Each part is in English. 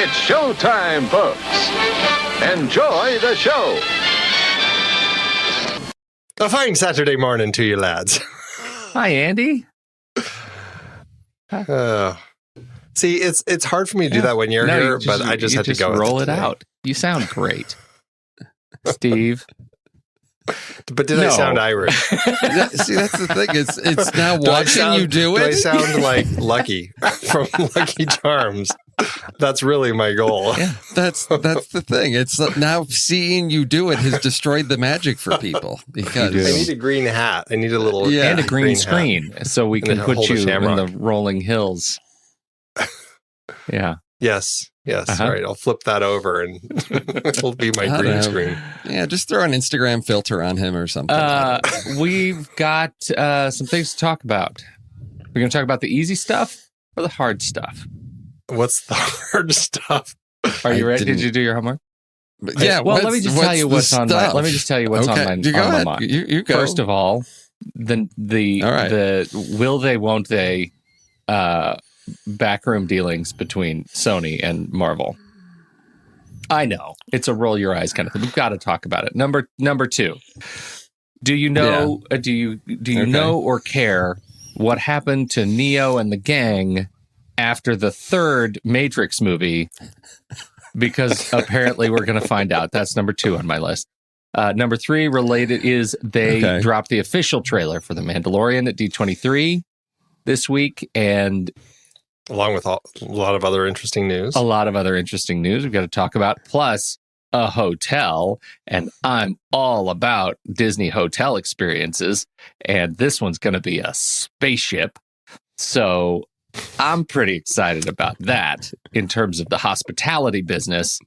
It's showtime, folks. Enjoy the show. A fine Saturday morning to you, lads. Hi, Andy. See, it's hard for me to do that when you're here, but I just had to go. Roll it out. You sound great, Steve. But did I sound Irish? See, that's the thing. It's now watching you do it. Do I sound like Lucky from Lucky Charms? That's really my goal. Yeah, that's the thing. It's now seeing you do it has destroyed the magic for people because I need a green hat. I need a little and a green screen so we can put you in the rolling hills. Yeah. Yes. All right, I'll flip that over and it'll be my green screen. Yeah, just throw an Instagram filter on him or something. We've got some things to talk about. We're going to talk about the easy stuff or the hard stuff. What's the hard stuff? Are you ready? Did you do your homework? Yeah. Well, let me just tell you what's on my. Let me just tell you what's on my mind. You go. First of all, the will they, won't they, backroom dealings between Sony and Marvel. I know it's a roll your eyes kind of thing. We've got to talk about it. Number two. Do you know? Do you know or care what happened to Neo and the gang after the third Matrix movie? Because apparently we're going to find out. That's number 2 on my list. Number 3 related is they dropped the official trailer for The Mandalorian at D23 this week, and along with a lot of other interesting news. We've got to talk about, plus a hotel, and I'm all about Disney hotel experiences, and this one's going to be a spaceship. So I'm pretty excited about that in terms of the hospitality business.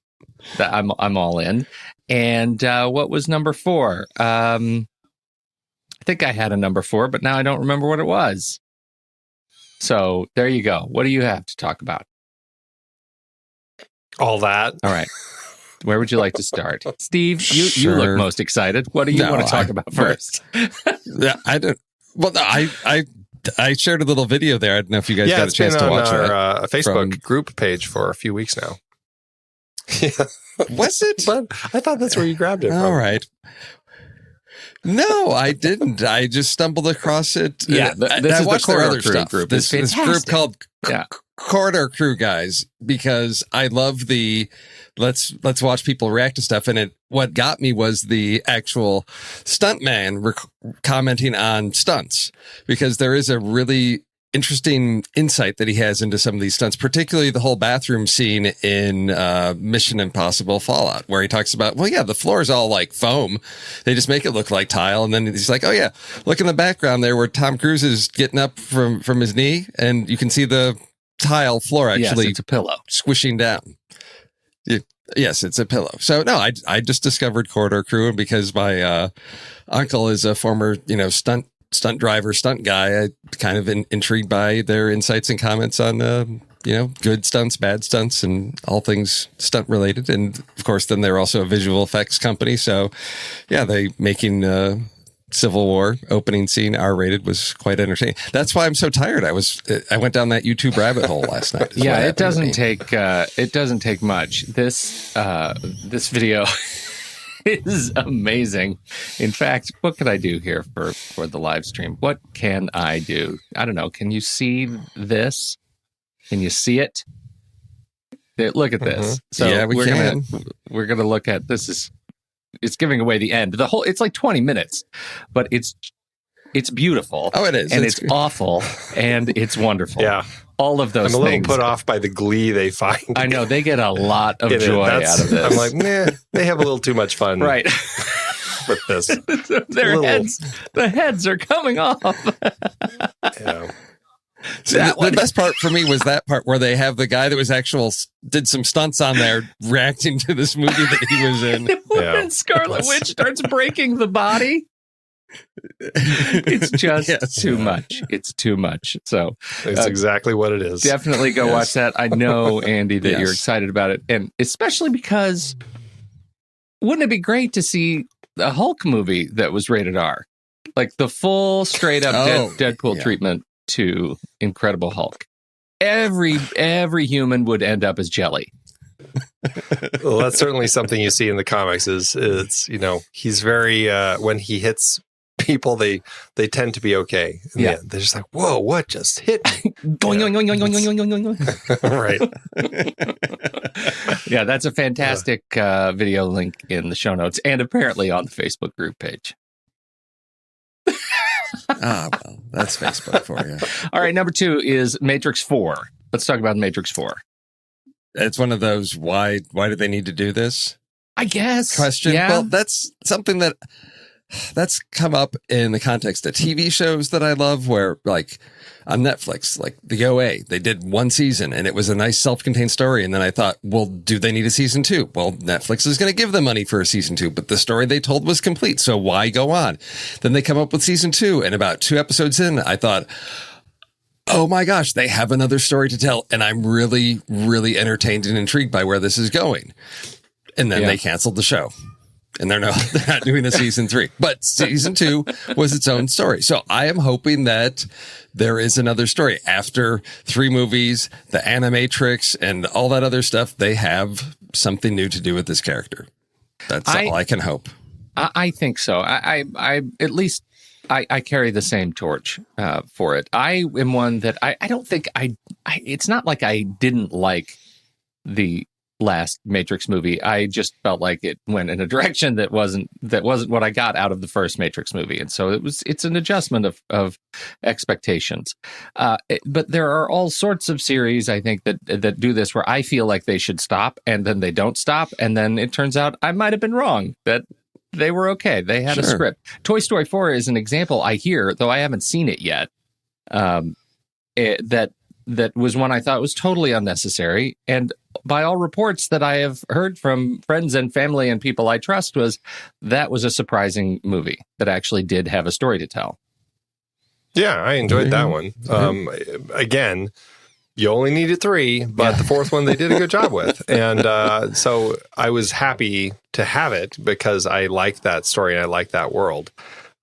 That I'm all in. And what was number 4? I think I had a number 4, but now I don't remember what it was. So there you go. What do you have to talk about? All that. All right. Where would you like to start? Steve, you look most excited. What do you want to talk about first? Yeah, I don't. Well, I shared a little video there. I don't know if you guys got a chance to watch it. Our Facebook group page for a few weeks now. Yeah. Was it? But I thought that's where you grabbed it from. All right. No, I didn't. I just stumbled across it. Yeah, this is the Corridor Crew group. This group called Corridor Crew guys, because I love the let's watch people react to stuff. And what got me was the actual stuntman commenting on stunts, because there is a really interesting insight that he has into some of these stunts, particularly the whole bathroom scene in Mission Impossible Fallout, where he talks about, well, yeah, the floor is all like foam. They just make it look like tile. And then he's like, oh, yeah, look in the background there where Tom Cruise is getting up from his knee, and you can see the tile floor actually it's a pillow squishing down. Yes, it's a pillow. So, no, I just discovered Corridor Crew, and because my uncle is a former, stunt driver, stunt guy, I kind of intrigued by their insights and comments on, good stunts, bad stunts, and all things stunt related. And of course, then they're also a visual effects company. So yeah, they making Civil War opening scene R-rated was quite entertaining. That's why I'm so tired. I went down that YouTube rabbit hole last night. Yeah, it doesn't take much. This video is amazing. In fact, what could I do here for the live stream? What can I do? I don't know. Can you see this? Can you see it? Look at this. So yeah, we're gonna look at this. It's giving away the end. It's like 20 minutes, but it's beautiful. Oh, it is. And it's awful, and it's wonderful. Yeah. All of those things. I'm a little put off by the glee they find. I know. They get a lot of joy out of this. I'm like, they have a little too much fun. Right. With this. The heads are coming off. Yeah. So the best part for me was that part where they have the guy that was did some stunts on there reacting to this movie that he was in. When Scarlet Witch starts breaking the body. It's just too much. It's too much. So it's exactly what it is. Definitely go watch that. I know, Andy, that you're excited about it. And especially because wouldn't it be great to see a Hulk movie that was rated R? Like the full straight up Deadpool treatment to Incredible Hulk. Every human would end up as jelly. Well, that's certainly something you see in the comics. It's he's very when he hits people, they tend to be okay. In the end. They're just like, whoa, what just hit me? Going, right. Yeah, that's a fantastic video link in the show notes and apparently on the Facebook group page. Well, that's Facebook for you. All right, number 2 is Matrix 4. Let's talk about Matrix 4. It's one of those, why do they need to do this? I guess. Question. Yeah. Well, that's something that's come up in the context of TV shows that I love, where like on Netflix, like the OA, they did one season and it was a nice self-contained story. And then I thought, well, do they need a season 2? Well, Netflix is going to give them money for a season 2, but the story they told was complete. So why go on? Then they come up with season 2, and about 2 episodes in, I thought, oh my gosh, they have another story to tell. And I'm really, really entertained and intrigued by where this is going. And then they canceled the show. And they're not doing a season 3. But season 2 was its own story. So I am hoping that there is another story. After 3 movies, the Animatrix, and all that other stuff, they have something new to do with this character. That's all I can hope. I think so. I at least I carry the same torch for it. I am one that I don't think it's not like I didn't like the last Matrix movie. I just felt like it went in a direction that wasn't what I got out of the first Matrix movie, and so it's an adjustment of expectations. But there are all sorts of series, I think, that do this, where I feel like they should stop, and then they don't stop, and then it turns out I might have been wrong, that they were okay. They had a script. Toy Story 4 is an example I hear, though I haven't seen it yet. That was one I thought was totally unnecessary. And by all reports that I have heard from friends and family and people I trust, was a surprising movie that actually did have a story to tell. Yeah, I enjoyed that one. Again, you only needed 3, but the 4th one they did a good job with. And so I was happy to have it because I liked that story and I liked that world.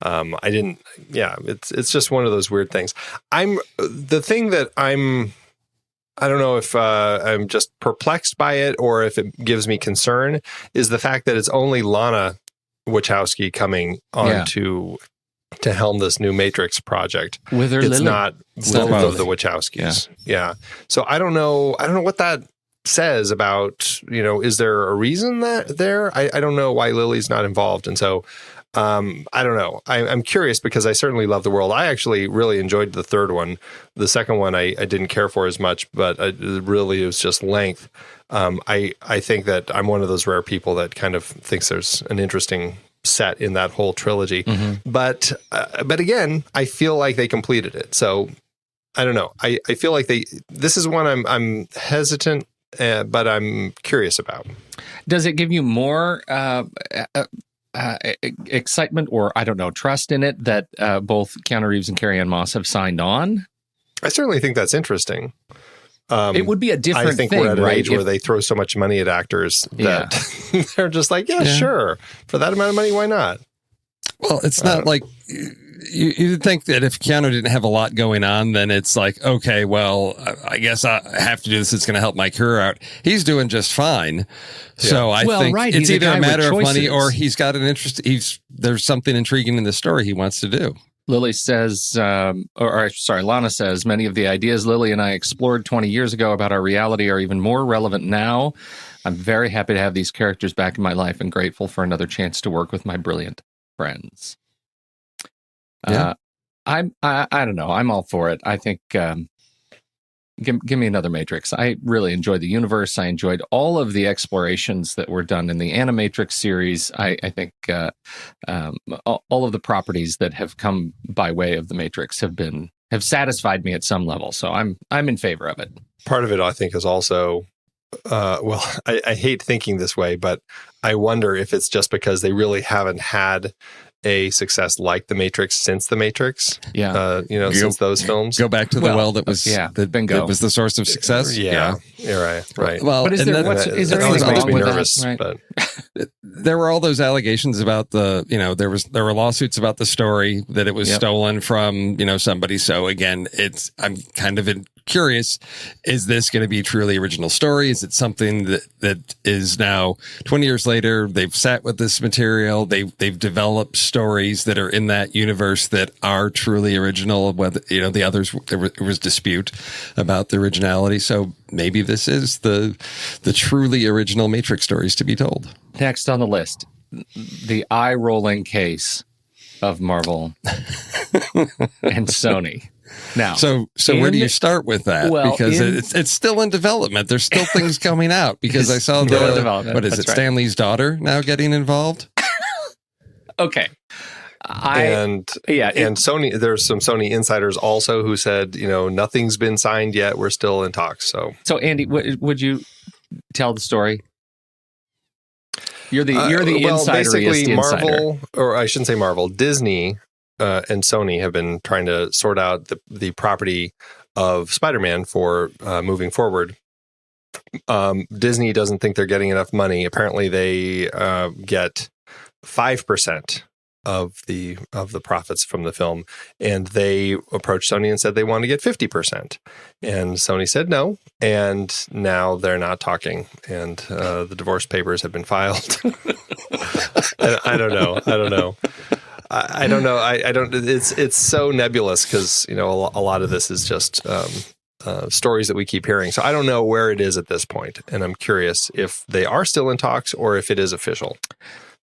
It's just one of those weird things. I don't know if I'm just perplexed by it or if it gives me concern, is the fact that it's only Lana Wachowski coming on to helm this new Matrix project. With her it's Lily. not both of the Wachowskis. Yeah. So I don't know what that says about, is there a reason that there? I don't know why Lily's not involved. And so I don't know. I'm curious because I certainly love the world. I actually really enjoyed the 3rd one. The 2nd one I didn't care for as much, but it really was just length. I think that I'm one of those rare people that kind of thinks there's an interesting set in that whole trilogy. Mm-hmm. But again, I feel like they completed it. So I don't know. I feel like this is one I'm hesitant, but I'm curious about. Does it give you more excitement or, I don't know, trust in it that both Keanu Reeves and Carrie-Anne Moss have signed on? I certainly think that's interesting. It would be a different thing, I think we're at an right? age where they throw so much money at actors that they're just like, sure. For that amount of money, why not? Well, it's not like you'd think that if Keanu didn't have a lot going on, then it's like, okay, well, I guess I have to do this. It's going to help my career out. He's doing just fine. Yeah. So I think it's either a matter of money or he's got an interest. There's something intriguing in the story he wants to do. Lily says, Lana says, many of the ideas Lily and I explored 20 years ago about our reality are even more relevant now. I'm very happy to have these characters back in my life and grateful for another chance to work with my brilliant friends. I don't know. I'm all for it. I think give me another Matrix. I really enjoyed the universe. I enjoyed all of the explorations that were done in the Animatrix series. I think all of the properties that have come by way of the Matrix have satisfied me at some level. So I'm in favor of it. Part of it, I think, is also I hate thinking this way, but I wonder if it's just because they really haven't had a success like The Matrix since The Matrix. Yeah. Since those films. Go back to the well that was that was the source of success. Yeah. You're right. Well, but is there anything wrong with nervous, that? but there were all those allegations about there were lawsuits about the story that it was stolen from, somebody. So again, I'm kind of curious, is this going to be truly original story? Is it something that is now 20 years later, they've sat with this material, they've developed stories that are in that universe that are truly original, whether, the others, there was dispute about the originality. So maybe this is the truly original Matrix stories to be told. Next on the list, the eye-rolling case of Marvel and Sony. Now, so where do you start with that? Well, because it's still in development. There's still things coming out. Because I saw Stanley's daughter now getting involved? Okay. And Sony, there's some Sony insiders also who said, nothing's been signed yet. We're still in talks. So Andy, would you tell the story? You're the insider. Basically, Marvel, or I shouldn't say Marvel, Disney and Sony have been trying to sort out the property of Spider-Man for moving forward. Disney doesn't think they're getting enough money. Apparently, they get 5% of the profits from the film, and they approached Sony and said they want to get 50%, and Sony said no, and now they're not talking, and the divorce papers have been filed. I don't know. It's so nebulous because a lot of this is just stories that we keep hearing. So I don't know where it is at this point, and I'm curious if they are still in talks or if it is official.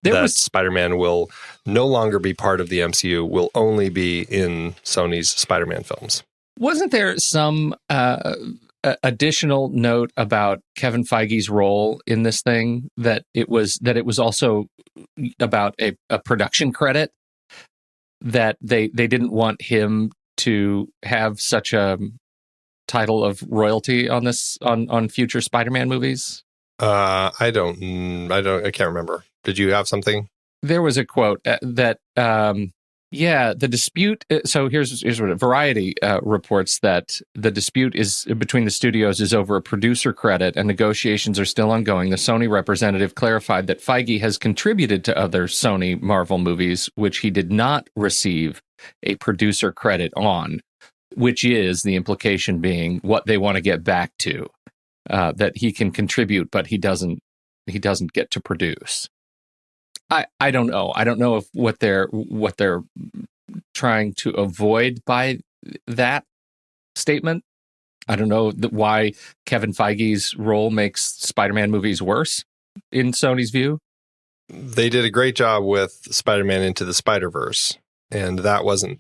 Spider-Man will no longer be part of the MCU, will only be in Sony's Spider-Man films. Wasn't there some additional note about Kevin Feige's role in this thing, that it was also about a production credit, that they didn't want him to have such a title of royalty on this on future Spider-Man movies? I can't remember. Did you have something? There was a quote that the dispute. So here's what Variety reports, that the dispute is between the studios is over a producer credit, and negotiations are still ongoing. The Sony representative clarified that Feige has contributed to other Sony Marvel movies, which he did not receive a producer credit on, which is the implication being what they want to get back to, that he can contribute, but he doesn't get to produce. I don't know. I don't know if what they're trying to avoid by that statement. I don't know why Kevin Feige's role makes Spider-Man movies worse in Sony's view. They did a great job with Spider-Man Into the Spider-Verse, and that wasn't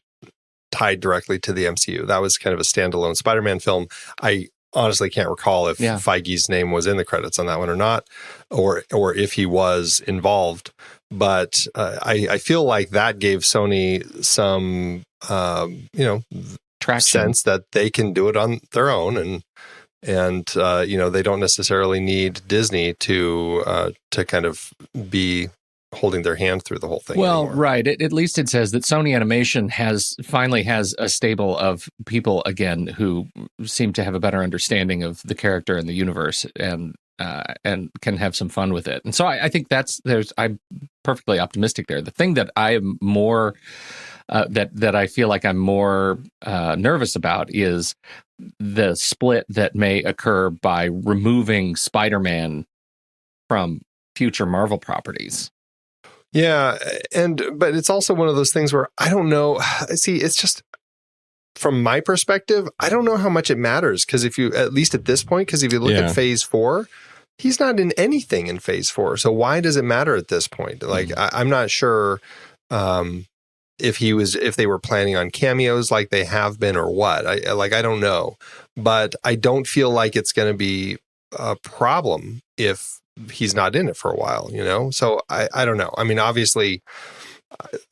tied directly to the MCU. That was kind of a standalone Spider-Man film. I honestly can't recall if Feige's name was in the credits on that one or not, or if he was involved. But I feel like that gave Sony some, traction, sense that they can do it on their own, and they don't necessarily need Disney to kind of be holding their hand through the whole thing. Well, anymore. Right. At least it says that Sony Animation finally has a stable of people again who seem to have a better understanding of the character and the universe, and can have some fun with it. And so I think I'm perfectly optimistic there. The thing that I am more that I feel like I'm more nervous about is the split that may occur by removing Spider-Man from future Marvel properties. Yeah, but it's also one of those things where I don't know. See, it's just from my perspective, I don't know how much it matters, because if you, at least at this point, because if you look at Phase 4, he's not in anything in Phase 4. So why does it matter at this point? Like, I'm not sure if they were planning on cameos like they have been or what. I don't know, but I don't feel like it's going to be a problem if he's not in it for a while, So I don't know. I mean, obviously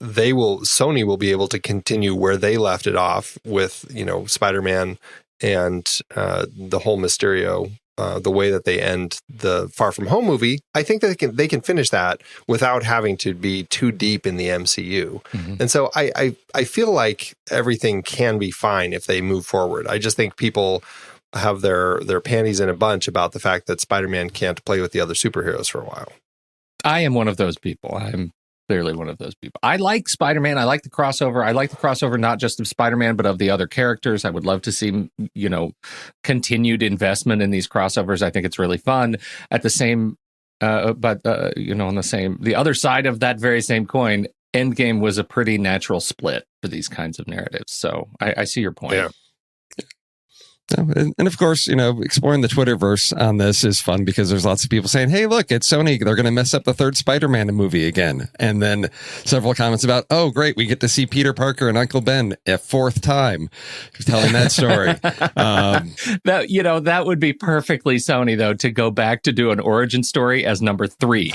Sony will be able to continue where they left it off with, Spider-Man and the whole Mysterio, the way that they end the Far From Home movie. I think that they can finish that without having to be too deep in the MCU. Mm-hmm. And so I feel like everything can be fine if they move forward. I just think people have their panties in a bunch about the fact that Spider-Man can't play with the other superheroes for a while. I am one of those people. I'm clearly one of those people. I like Spider-Man. I like the crossover. I like the crossover not just of Spider-Man, but of the other characters. I would love to see, continued investment in these crossovers. I think it's really fun. At the same, on the other side of that very same coin, Endgame was a pretty natural split for these kinds of narratives. So I see your point. Yeah. And of course, exploring the Twitterverse on this is fun because there's lots of people saying, hey, look, it's Sony. They're going to mess up the third Spider-Man movie again. And then several comments about, oh, great. We get to see Peter Parker and Uncle Ben a fourth time telling that story. That would be perfectly Sony, though, to go back to do an origin story as number 3.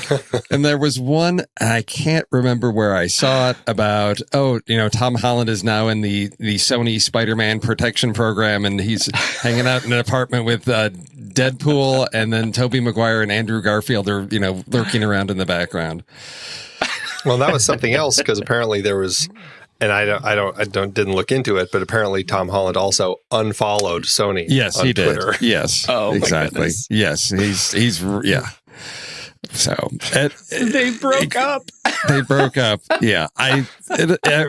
And there was one, I can't remember where I saw it, about, Tom Holland is now in the Sony Spider-Man protection program, and he's hanging out in an apartment with Deadpool, and then Tobey Maguire and Andrew Garfield are, lurking around in the background. Well, that was something else, because apparently there was, and I didn't look into it, but apparently Tom Holland also unfollowed Sony. Yes, on he Twitter. did. Yes, oh, exactly. Yes, he's yeah. So they broke up. They broke up. Yeah,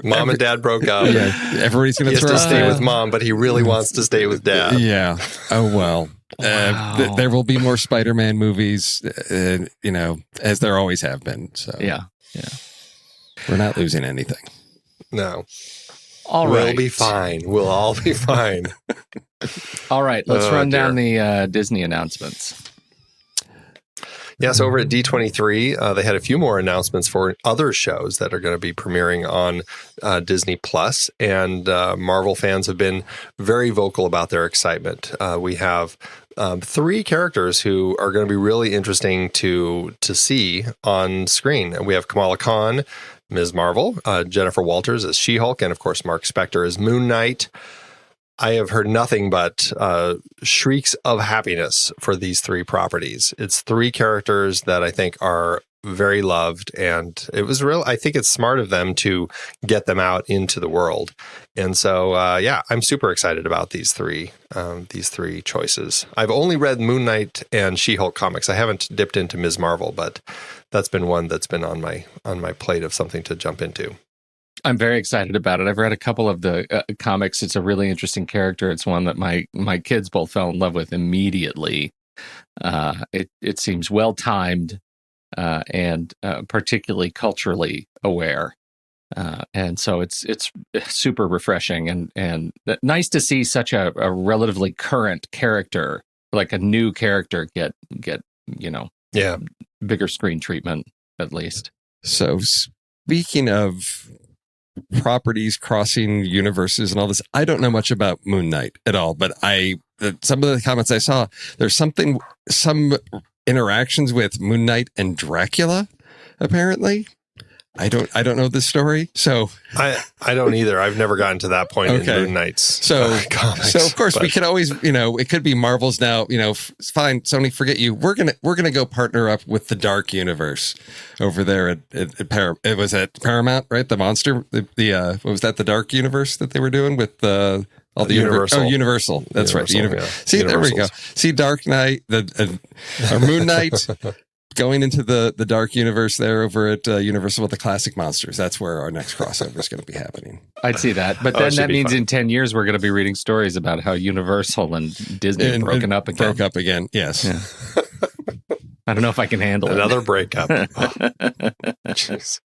Mom and Dad broke up. Yeah, everybody's going to stay with Mom, but he really wants to stay with Dad. Yeah. Oh well. Wow. There will be more Spider-Man movies, as there always have been. So yeah. We're not losing anything. No. All right. We'll be fine. We'll all be fine. All right. Let's run down the Disney announcements. Yes, over at D23, they had a few more announcements for other shows that are going to be premiering on Disney Plus, and Marvel fans have been very vocal about their excitement. We have 3 characters who are going to be really interesting to see on screen. And we have Kamala Khan, Ms. Marvel, Jennifer Walters as She-Hulk, and of course Mark Spector as Moon Knight. I have heard nothing but shrieks of happiness for these 3 properties. It's 3 characters that I think are very loved, and it was I think it's smart of them to get them out into the world. And so, I'm super excited about these 3 choices. I've only read Moon Knight and She-Hulk comics. I haven't dipped into Ms. Marvel, but that's been one that's been on my plate of something to jump into. I'm very excited about it. I've read a couple of the comics. It's a really interesting character. It's one that my kids both fell in love with immediately. It seems well timed and particularly culturally aware, and so it's super refreshing and nice to see such a relatively current character, like a new character, get bigger screen treatment at least. So speaking of properties crossing universes and all this, I don't know much about Moon Knight at all, but some of the comments I saw, there's some interactions with Moon Knight and Dracula, apparently. I don't know this story, so I don't either. I've never gotten to that point in Moon Knight's comics. So of course we can always, it could be Marvel's now. Fine, Sony, forget you. We're gonna go partner up with the Dark Universe over there at it was at Paramount, right? The monster, what was that? The Dark Universe that they were doing with all the Universal. Universal. That's right. Yeah. See, there we go. See, Dark Knight, or Moon Knight. Going into the Dark Universe there over at Universal with the classic monsters. That's where our next crossover is going to be happening. I'd see that. But then that means in 10 years, we're going to be reading stories about how Universal and Disney have broken up again. Broke up again, yes. Yeah. I don't know if I can handle another it. breakup. Jeez.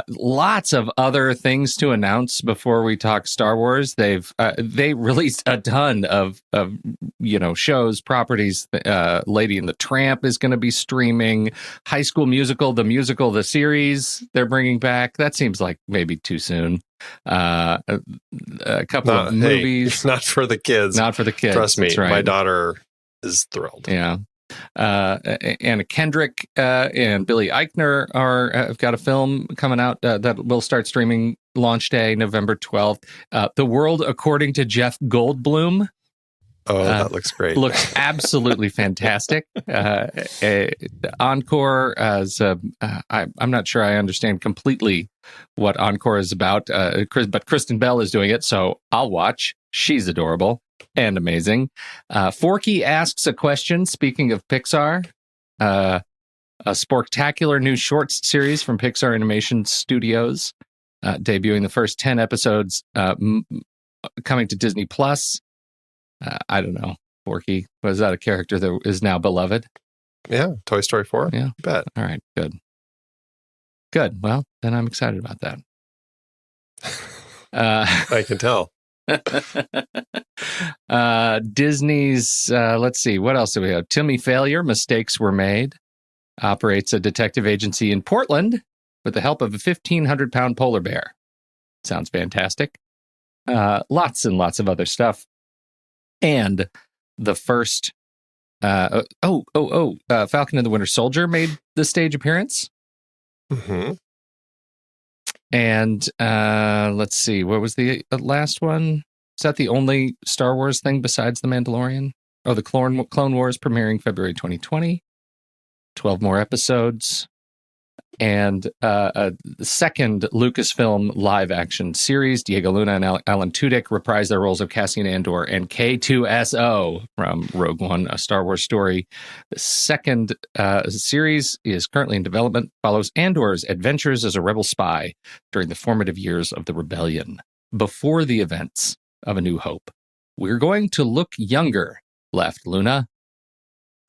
Lots of other things to announce before we talk Star Wars. They released a ton of shows, properties. Lady and the Tramp is going to be streaming. High School Musical, the series they're bringing back. That seems like maybe too soon. A couple of movies. Not for the kids. Not for the kids. Trust me, right. My daughter is thrilled. Yeah. Anna Kendrick and Billy Eichner have got a film coming out that will start streaming launch day, November 12th. The World According to Jeff Goldblum. Oh, that looks great. Looks absolutely fantastic. Encore, as I'm not sure I understand completely what Encore is about, but Kristen Bell is doing it, so I'll watch. She's adorable and amazing. Forky asks a question, speaking of Pixar. a spectacular new shorts series from Pixar Animation Studios, debuting the first 10 episodes, coming to Disney Plus. I don't know, Forky, was that a character that is now beloved? Yeah, Toy Story 4. Yeah, you bet. All right, good. Well, then I'm excited about that. I can tell. Disney's, let's see, what else do we have? Timmy Failure, Mistakes Were Made, operates a detective agency in Portland with the help of a 1,500-pound polar bear. Sounds fantastic. Lots and lots of other stuff. And the first, Falcon and the Winter Soldier made the stage appearance. Mm-hmm. And let's see, what was the last one? Is that the only Star Wars thing besides The Mandalorian? Oh, the Clone Wars premiering February 2020. 12 more episodes. And the second Lucasfilm live-action series. Diego Luna and Alan Tudyk reprise their roles of Cassian Andor and K2SO from Rogue One, A Star Wars Story. The second series is currently in development, follows Andor's adventures as a rebel spy during the formative years of the rebellion, before the events of A New Hope. We're going to look younger, laughed Luna.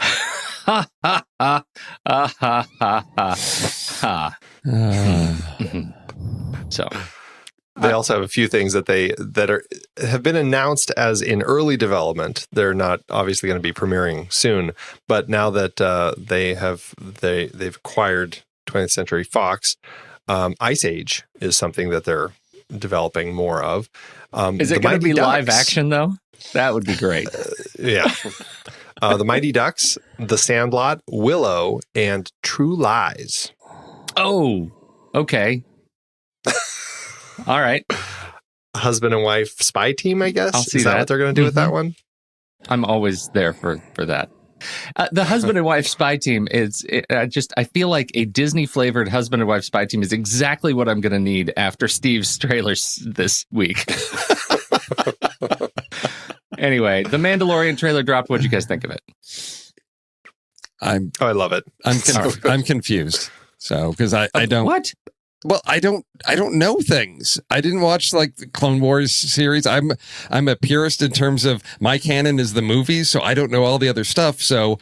Ha ha ha ha ha ha ha. So they also have a few things that have been announced as in early development. They're not obviously going to be premiering soon, but now that they've acquired 20th Century Fox, Ice Age is something that they're developing more of. Is it going to be live action though? That would be great. Yeah. The Mighty Ducks, The Sandlot, Willow, and True Lies. Oh, okay. All right. Husband and wife spy team, I guess. I'll see Is that what they're going to do with that one? I'm always there for that. The husband and wife spy team is I feel like a Disney flavored husband and wife spy team is exactly what I'm going to need after Steve's trailers this week. Anyway, the Mandalorian trailer dropped. What'd you guys think of it? I love it. I'm confused. So because I don't what? Well, I don't know things. I didn't watch like the Clone Wars series. I'm a purist in terms of my canon is the movies, so I don't know all the other stuff. So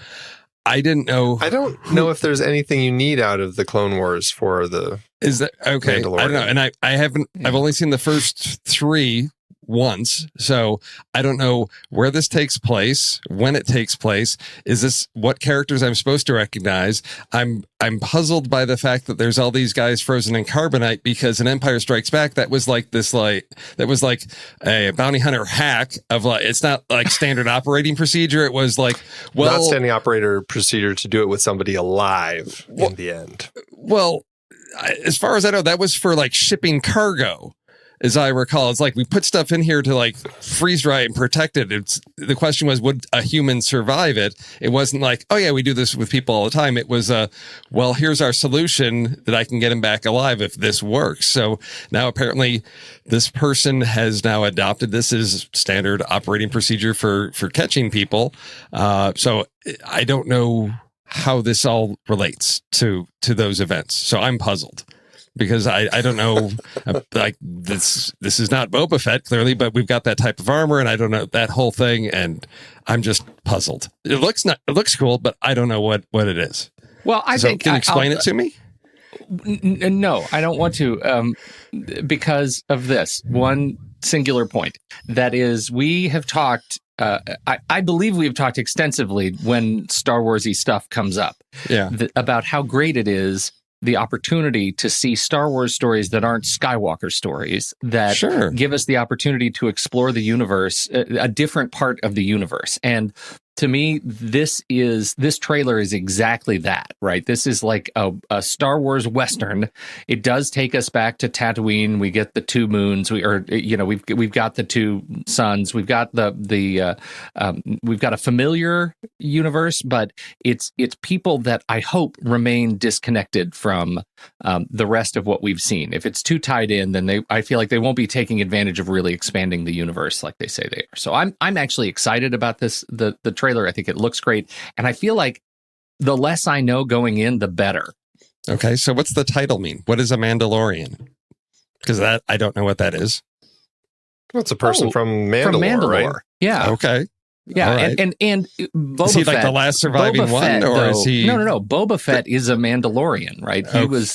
I didn't know. I don't know if there's anything you need out of the Clone Wars for the. Is that okay? I don't know, and I haven't. I've only seen the first 3 once, so I don't know where this takes place, when it takes place. Is this what characters I'm supposed to recognize? I'm puzzled by the fact that there's all these guys frozen in carbonite, because in Empire Strikes Back that was like a bounty hunter hack of like, it's not like standard operating procedure. It was like, well, not standing operator procedure to do it with somebody alive in the end. Well, as far as I know, that was for like shipping cargo. As I recall, it's like we put stuff in here to like freeze dry it and protect it. The question was, would a human survive it? It wasn't like, oh yeah, we do this with people all the time. It was, well, here's our solution that I can get him back alive if this works. So now apparently this person has now adopted this as standard operating procedure for catching people. So I don't know how this all relates to those events. So I'm puzzled. Because I don't know, like this is not Boba Fett clearly, but we've got that type of armor, and I don't know that whole thing, and I'm just puzzled. It looks cool, but I don't know what it is. Well, I think can you explain it to me? No, I don't want to, because of this one singular point. That is, we have talked. I believe we have talked extensively when Star Wars-y stuff comes up. Yeah, about how great it is. The opportunity to see Star Wars stories that aren't Skywalker stories, that give us the opportunity to explore the universe, a different part of the universe. And to me, this trailer is exactly that, right? This is like a Star Wars Western. It does take us back to Tatooine. We get the 2 moons. We've got the 2 suns. We've got we've got a familiar universe, but it's people that I hope remain disconnected from the rest of what we've seen. If it's too tied in, then I feel like they won't be taking advantage of really expanding the universe like they say they are. So I'm actually excited about the trailer. I think it looks great. And I feel like the less I know going in, the better. Okay, so what's the title mean? What is a Mandalorian? Because that I don't know what that is. Well, it's a person from Mandalore, right? Yeah. Okay. Yeah, right. and Boba is he like Fett, the last surviving Boba one, Fett, or though, is he? No. Boba Fett is a Mandalorian, right? He was.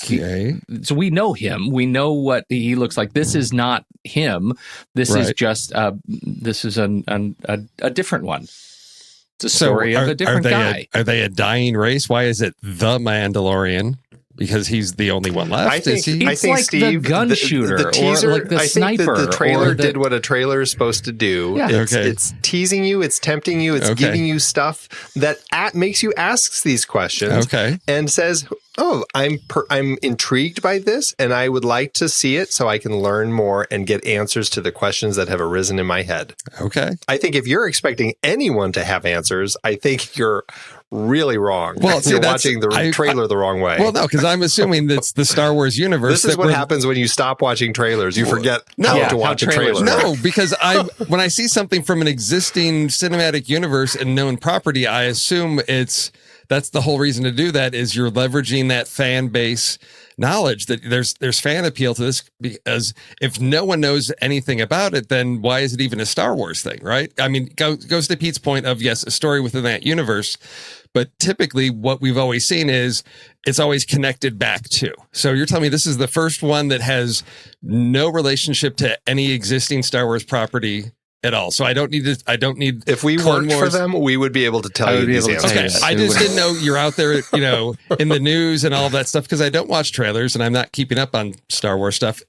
So we know him. We know what he looks like. This is not him. This is just. This is a different one. It's a story of a different guy. Are they a dying race? Why is it the Mandalorian? Because he's the only one left. I think like Steve, the gun shooter, the teaser, or like the sniper. I think the trailer did what a trailer is supposed to do. Yeah. It's teasing you, it's tempting you, it's giving you stuff that makes you ask these questions. And says, "Oh, I'm intrigued by this, and I would like to see it so I can learn more and get answers to the questions that have arisen in my head." Okay. I think if you're expecting anyone to have answers, I think you're really wrong. Well, you're watching the trailer the wrong way. Well, no, because I'm assuming that's the Star Wars universe. This is what happens when you stop watching trailers. You forget how to watch a trailer. No, because when I see something from an existing cinematic universe and known property, I assume that's the whole reason to do that is you're leveraging that fan base knowledge that there's fan appeal to this, because if no one knows anything about it, then why is it even a Star Wars thing, right? I mean, goes to Pete's point of, yes, a story within that universe, but typically what we've always seen is it's always connected back to. So you're telling me this is the first one that has no relationship to any existing Star Wars property at all. So I don't need. If we worked for them, we would be able to tell you these answers. Okay, I just didn't know you're out there, in the news and all that stuff, because I don't watch trailers and I'm not keeping up on Star Wars stuff.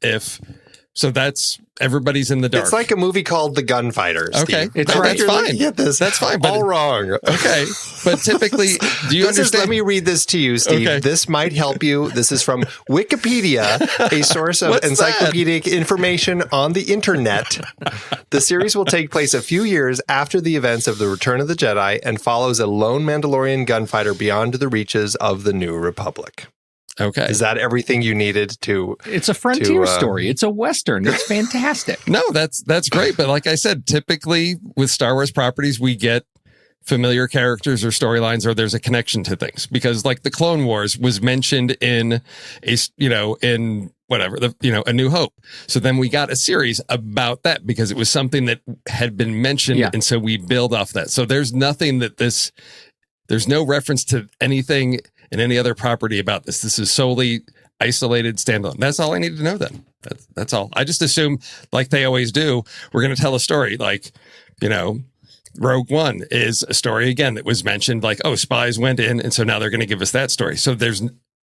So that's everybody's in the dark. It's like a movie called The Gunfighter. Okay, it's right. That's fine. That's fine. But all wrong. Okay, but typically, do you understand? Let me read this to you, Steve. Okay. This might help you. This is from Wikipedia, a source of encyclopedic information on the internet. The series will take place a few years after the events of The Return of the Jedi and follows a lone Mandalorian gunfighter beyond the reaches of the New Republic. Okay. Is that everything you needed to? It's a frontier story. It's a Western. It's fantastic. No, that's great. But like I said, typically with Star Wars properties, we get familiar characters or storylines, or there's a connection to things, because like the Clone Wars was mentioned in A New Hope. So then we got a series about that because it was something that had been mentioned. Yeah. And so we build off that. So there's nothing there's no reference to anything in any other property about this. This is solely isolated, standalone. That's all I need to know then. That's all. I just assume, like they always do, we're going to tell a story. Like, Rogue One is a story, again, that was mentioned, like, oh, spies went in, and so now they're going to give us that story. So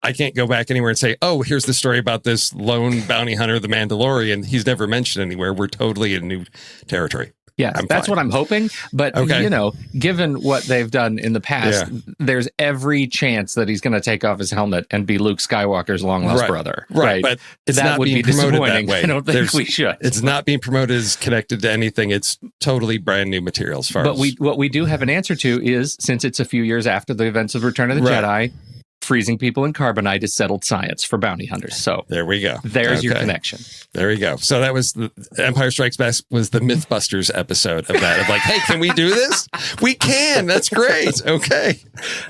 I can't go back anywhere and say, oh, here's the story about this lone bounty hunter, the Mandalorian. He's never mentioned anywhere. We're totally in new territory. Yes, that's what I'm hoping. But, given what they've done in the past, there's every chance that he's going to take off his helmet and be Luke Skywalker's long-lost brother. Right. But it's that not would being be promoted disappointing. that way. I don't think we should. It's not being promoted as connected to anything. It's totally brand new material as far as... What we do have an answer to is, since it's a few years after the events of Return of the Jedi, freezing people in carbonite is settled science for bounty hunters. So there we go. There's your connection. There we go. So that was the Empire Strikes Back was the Mythbusters episode of that. Of like, hey, can we do this? We can. That's great. Okay.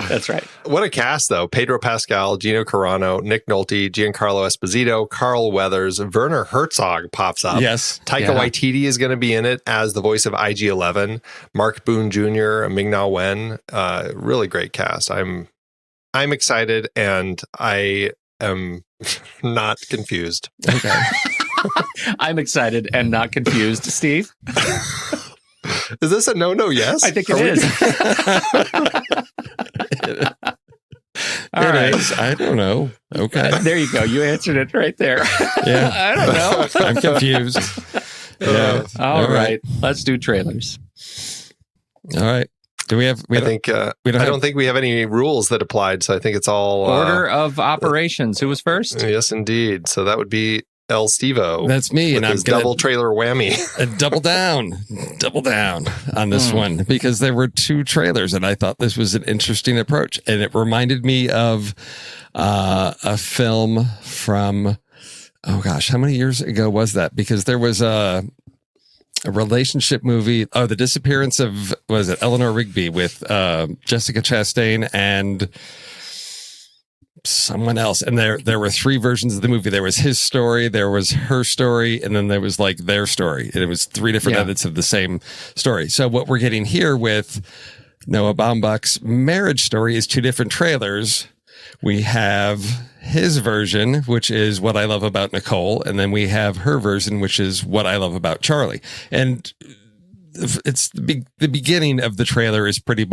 That's right. What a cast, though. Pedro Pascal, Gino Carano, Nick Nolte, Giancarlo Esposito, Carl Weathers, Werner Herzog pops up. Yes. Taika Waititi is going to be in it as the voice of IG-11. Mark Boone Jr., Ming-Na Wen. Really great cast. I'm excited, and I am not confused. Okay. I'm excited and not confused. Steve? Is this a no? Yes? I think it is. It is. I don't know. Okay. There you go. You answered it right there. Yeah. I don't know. I'm confused. Yeah. All right. Let's do trailers. All right. Do we have? I don't think we have any rules that applied, so I think it's all order of operations. Who was first? Yes, indeed. So that would be El Stevo. That's me, and I'm gonna double trailer whammy. double down on this one, because there were two trailers, and I thought this was an interesting approach, and it reminded me of a film from how many years ago was that? Because there was a relationship movie. Oh, the disappearance of, was it Eleanor Rigby with Jessica Chastain and someone else. And there were 3 versions of the movie. There was his story, there was her story, and then there was like their story. And it was 3 different edits of the same story. So what we're getting here with Noah Baumbach's marriage story is 2 different trailers. We have his version, which is What I Love About Nicole, and then we have her version, which is What I Love About Charlie. And it's the beginning of the trailer is pretty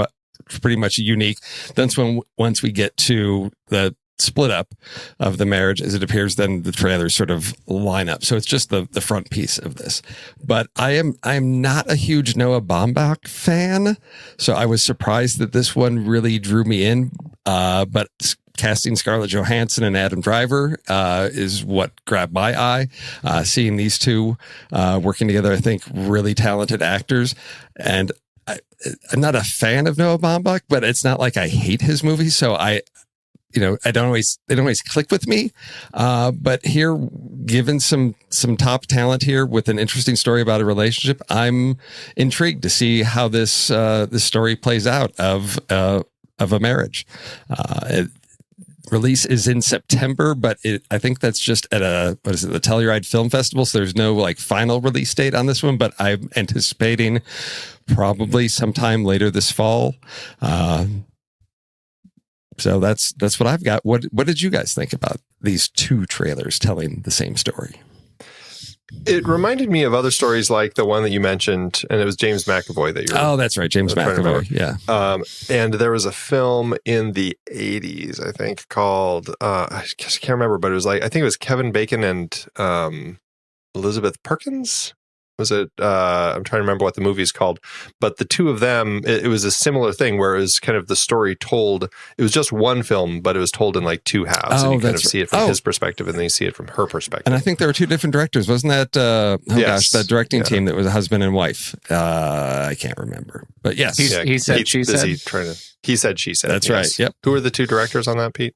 much unique. That's when once we get to the split up of the marriage, as it appears, then the trailers sort of line up. So it's just the front piece of this. But I'm not a huge Noah Baumbach fan, so I was surprised that this one really drew me in. But casting Scarlett Johansson and Adam Driver is what grabbed my eye. Seeing these 2 working together, I think really talented actors. And I'm not a fan of Noah Baumbach, but it's not like I hate his movies. So they don't always click with me. But here, given some top talent here with an interesting story about a relationship, I'm intrigued to see how this story plays out of a marriage. Release is in September, but I think that's just at the Telluride Film Festival. So there's no like final release date on this one, but I'm anticipating probably sometime later this fall. So that's what I've got. What did you guys think about these 2 trailers telling the same story? It reminded me of other stories like the one that you mentioned, and it was James McAvoy that you were. Oh, that's right. James McAvoy. Yeah. And there was a film in the 80s, I think, called, I just can't remember, but it was like, I think it was Kevin Bacon and Elizabeth Perkins. Was it? I'm trying to remember what the movie is called, but the 2 of them, it was a similar thing where it was kind of the story told. It was just one film, but it was told in like 2 halves, and you kind of see it from his perspective, and then you see it from her perspective. And I think there were 2 different directors, wasn't that? That directing team that was a husband and wife. I can't remember, but yes, he said, she said. He said, she said. That's right. Yep. Who are the 2 directors on that, Pete?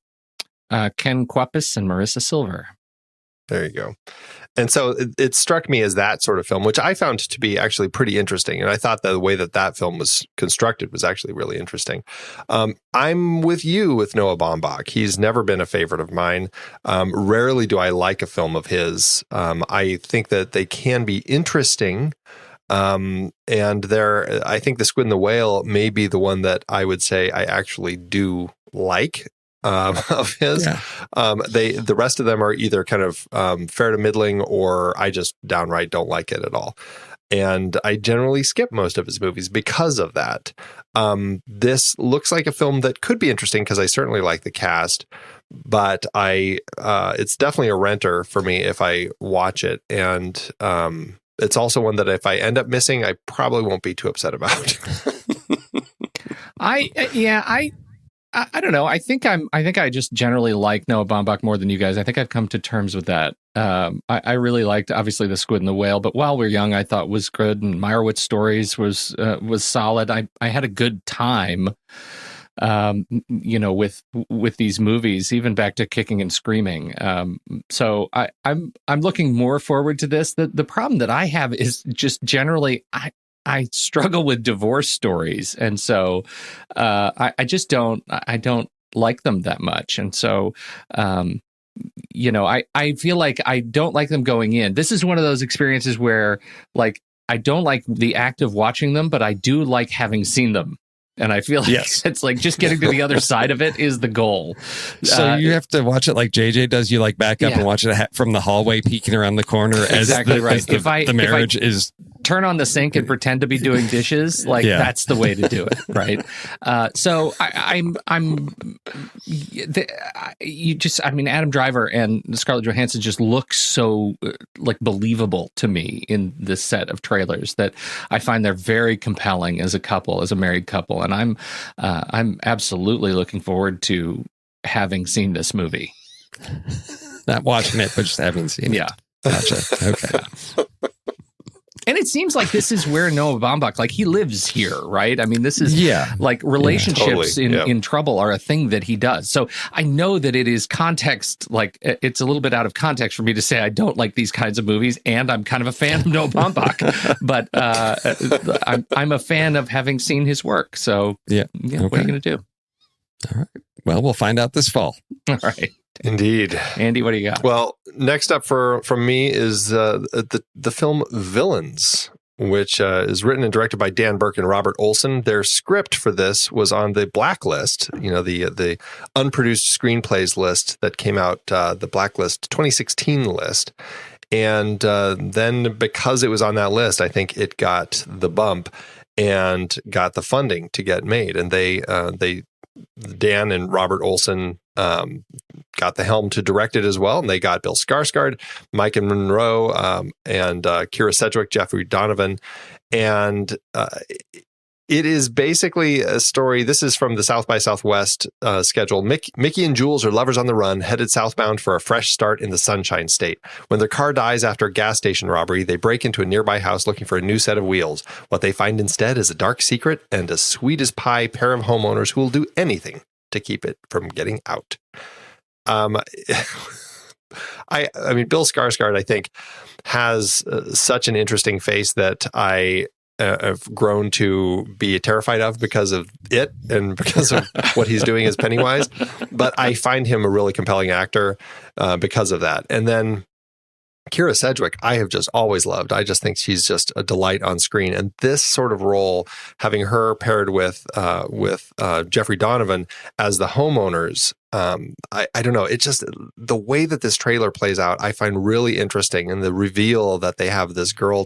Ken Kwapis and Marissa Silver. There you go. And so it struck me as that sort of film, which I found to be actually pretty interesting. And I thought that the way that film was constructed was actually really interesting. I'm with you with Noah Baumbach. He's never been a favorite of mine. Rarely do I like a film of his. I think that they can be interesting. And I think The Squid and the Whale may be the one that I would say I actually do like. Of his. Yeah. The rest of them are either kind of fair to middling, or I just downright don't like it at all. And I generally skip most of his movies because of that. This looks like a film that could be interesting because I certainly like the cast, but it's definitely a renter for me if I watch it. And it's also one that if I end up missing, I probably won't be too upset about. I don't know. I think I just generally like Noah Baumbach more than you guys. I think I've come to terms with that. I really liked, obviously, The Squid and the Whale, but While We're Young, I thought was good, and Meyerowitz Stories was solid. I had a good time, with these movies, even back to Kicking and Screaming. So I'm looking more forward to this. The problem that I have is just generally I struggle with divorce stories, and so I just don't like them that much, and so I feel like I don't like them going in. This is one of those experiences where like I don't like the act of watching them, but I do like having seen them. And I feel like it's like just getting to the other side of it is the goal. So you have to watch it like JJ does. You like back up and watch it from the hallway, peeking around the corner. Exactly right. If the marriage is turn on the sink and pretend to be doing dishes, like that's the way to do it, right? So Adam Driver and Scarlett Johansson just look so like believable to me in this set of trailers that I find they're very compelling as a couple, as a married couple, and I'm absolutely looking forward to having seen this movie. Not watching it, but just having seen it. Yeah. Gotcha. Okay. And it seems like this is where Noah Baumbach, like he lives here, right? I mean, this is like relationships in trouble are a thing that he does. So I know that it is context, like it's a little bit out of context for me to say I don't like these kinds of movies, and I'm kind of a fan of Noah Baumbach, but I'm a fan of having seen his work. So what are you going to do? All right. Well, we'll find out this fall. All right. Indeed. Andy, what do you got? Well, next up from me is the film Villains, which is written and directed by Dan Burke and Robert Olson. Their script for this was on the Blacklist, the unproduced screenplays list that came out, the Blacklist 2016 list. And then because it was on that list, I think it got the bump and got the funding to get made. And Dan and Robert Olson got the helm to direct it as well, and they got Bill Skarsgård, Mike and Monroe, and Kira Sedgwick, Jeffrey Donovan, and it is basically a story. This is from the South by Southwest schedule. Mickey and Jules are lovers on the run, headed southbound for a fresh start in the Sunshine State. When their car dies after a gas station robbery, they break into a nearby house looking for a new set of wheels. What they find instead is a dark secret and a sweet as pie pair of homeowners who will do anything to keep it from getting out. I mean, Bill Skarsgård, I think, has such an interesting face that I have grown to be terrified of because of it and because of what he's doing as Pennywise. But I find him a really compelling actor because of that. And then Kira Sedgwick, I have just always loved. I just think she's just a delight on screen. And this sort of role, having her paired with Jeffrey Donovan as the homeowners, I don't know. It just, the way that this trailer plays out, I find really interesting. And the reveal that they have this girl,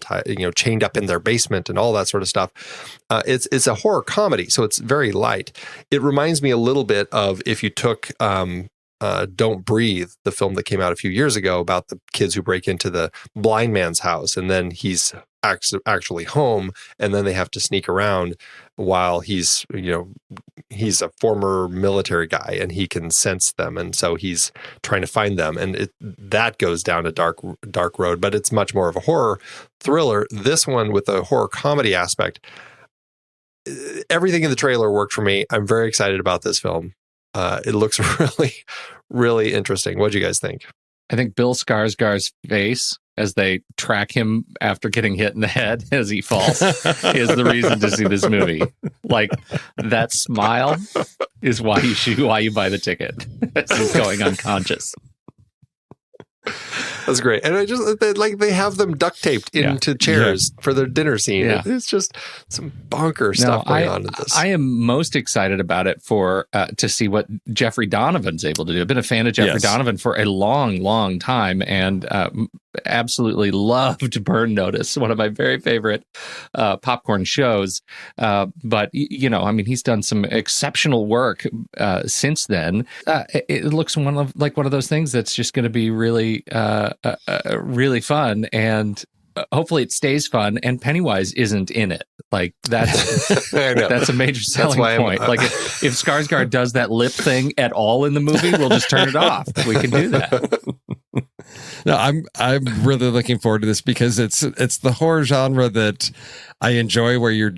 chained up in their basement and all that sort of stuff. It's a horror comedy, so it's very light. It reminds me a little bit of if you took Don't Breathe, the film that came out a few years ago about the kids who break into the blind man's house, and then he's actually home, and then they have to sneak around while he's a former military guy and he can sense them, and so he's trying to find them, and that goes down a dark road, but it's much more of a horror thriller. This one with a horror comedy aspect, everything in the trailer worked for me. I'm very excited about this film. It looks really, really interesting. What do you guys think? I think Bill Skarsgård's face as they track him after getting hit in the head as he falls is the reason to see this movie. Like, that smile is why you buy the ticket as he's going unconscious. That's great. And they have them duct taped into chairs for their dinner scene. Yeah. It's just some bonker stuff going on in this. I am most excited about it to see what Jeffrey Donovan's able to do. I've been a fan of Jeffrey Donovan for a long, long time, and absolutely loved Burn Notice, one of my very favorite popcorn shows. But, he's done some exceptional work since then. It looks one of those things that's just going to be really really fun, and hopefully it stays fun, and Pennywise isn't in it. Like, that's that's a major selling point. Like, if Skarsgård does that lip thing at all in the movie, we'll just turn it off. We can do that. No, I'm really looking forward to this because it's the horror genre that I enjoy, where you're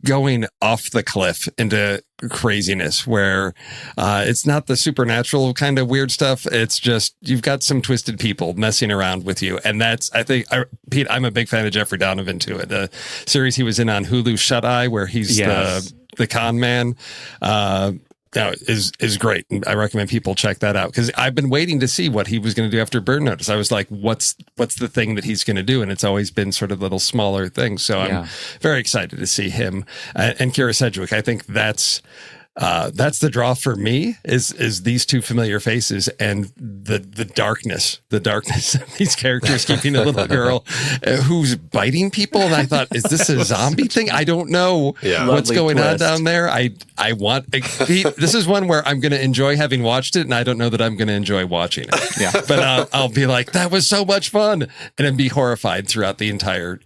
going off the cliff into craziness, where it's not the supernatural kind of weird stuff. It's just, you've got some twisted people messing around with you. And that's, Pete, I'm a big fan of Jeffrey Donovan too. The series he was in on Hulu, Shut Eye, where he's the con man, is great. And I recommend people check that out, because I've been waiting to see what he was going to do after Burn Notice. I was like, what's the thing that he's going to do? And it's always been sort of little smaller things. So I'm very excited to see him and Kira Sedgwick. I think that's the draw for me is these two familiar faces and the darkness of these characters, keeping a little girl who's biting people. And I thought, is this a zombie thing? I don't know what's going on down there. This is one where I'm going to enjoy having watched it, and I don't know that I'm going to enjoy watching it. Yeah, but I'll be like, that was so much fun, and then be horrified throughout the entire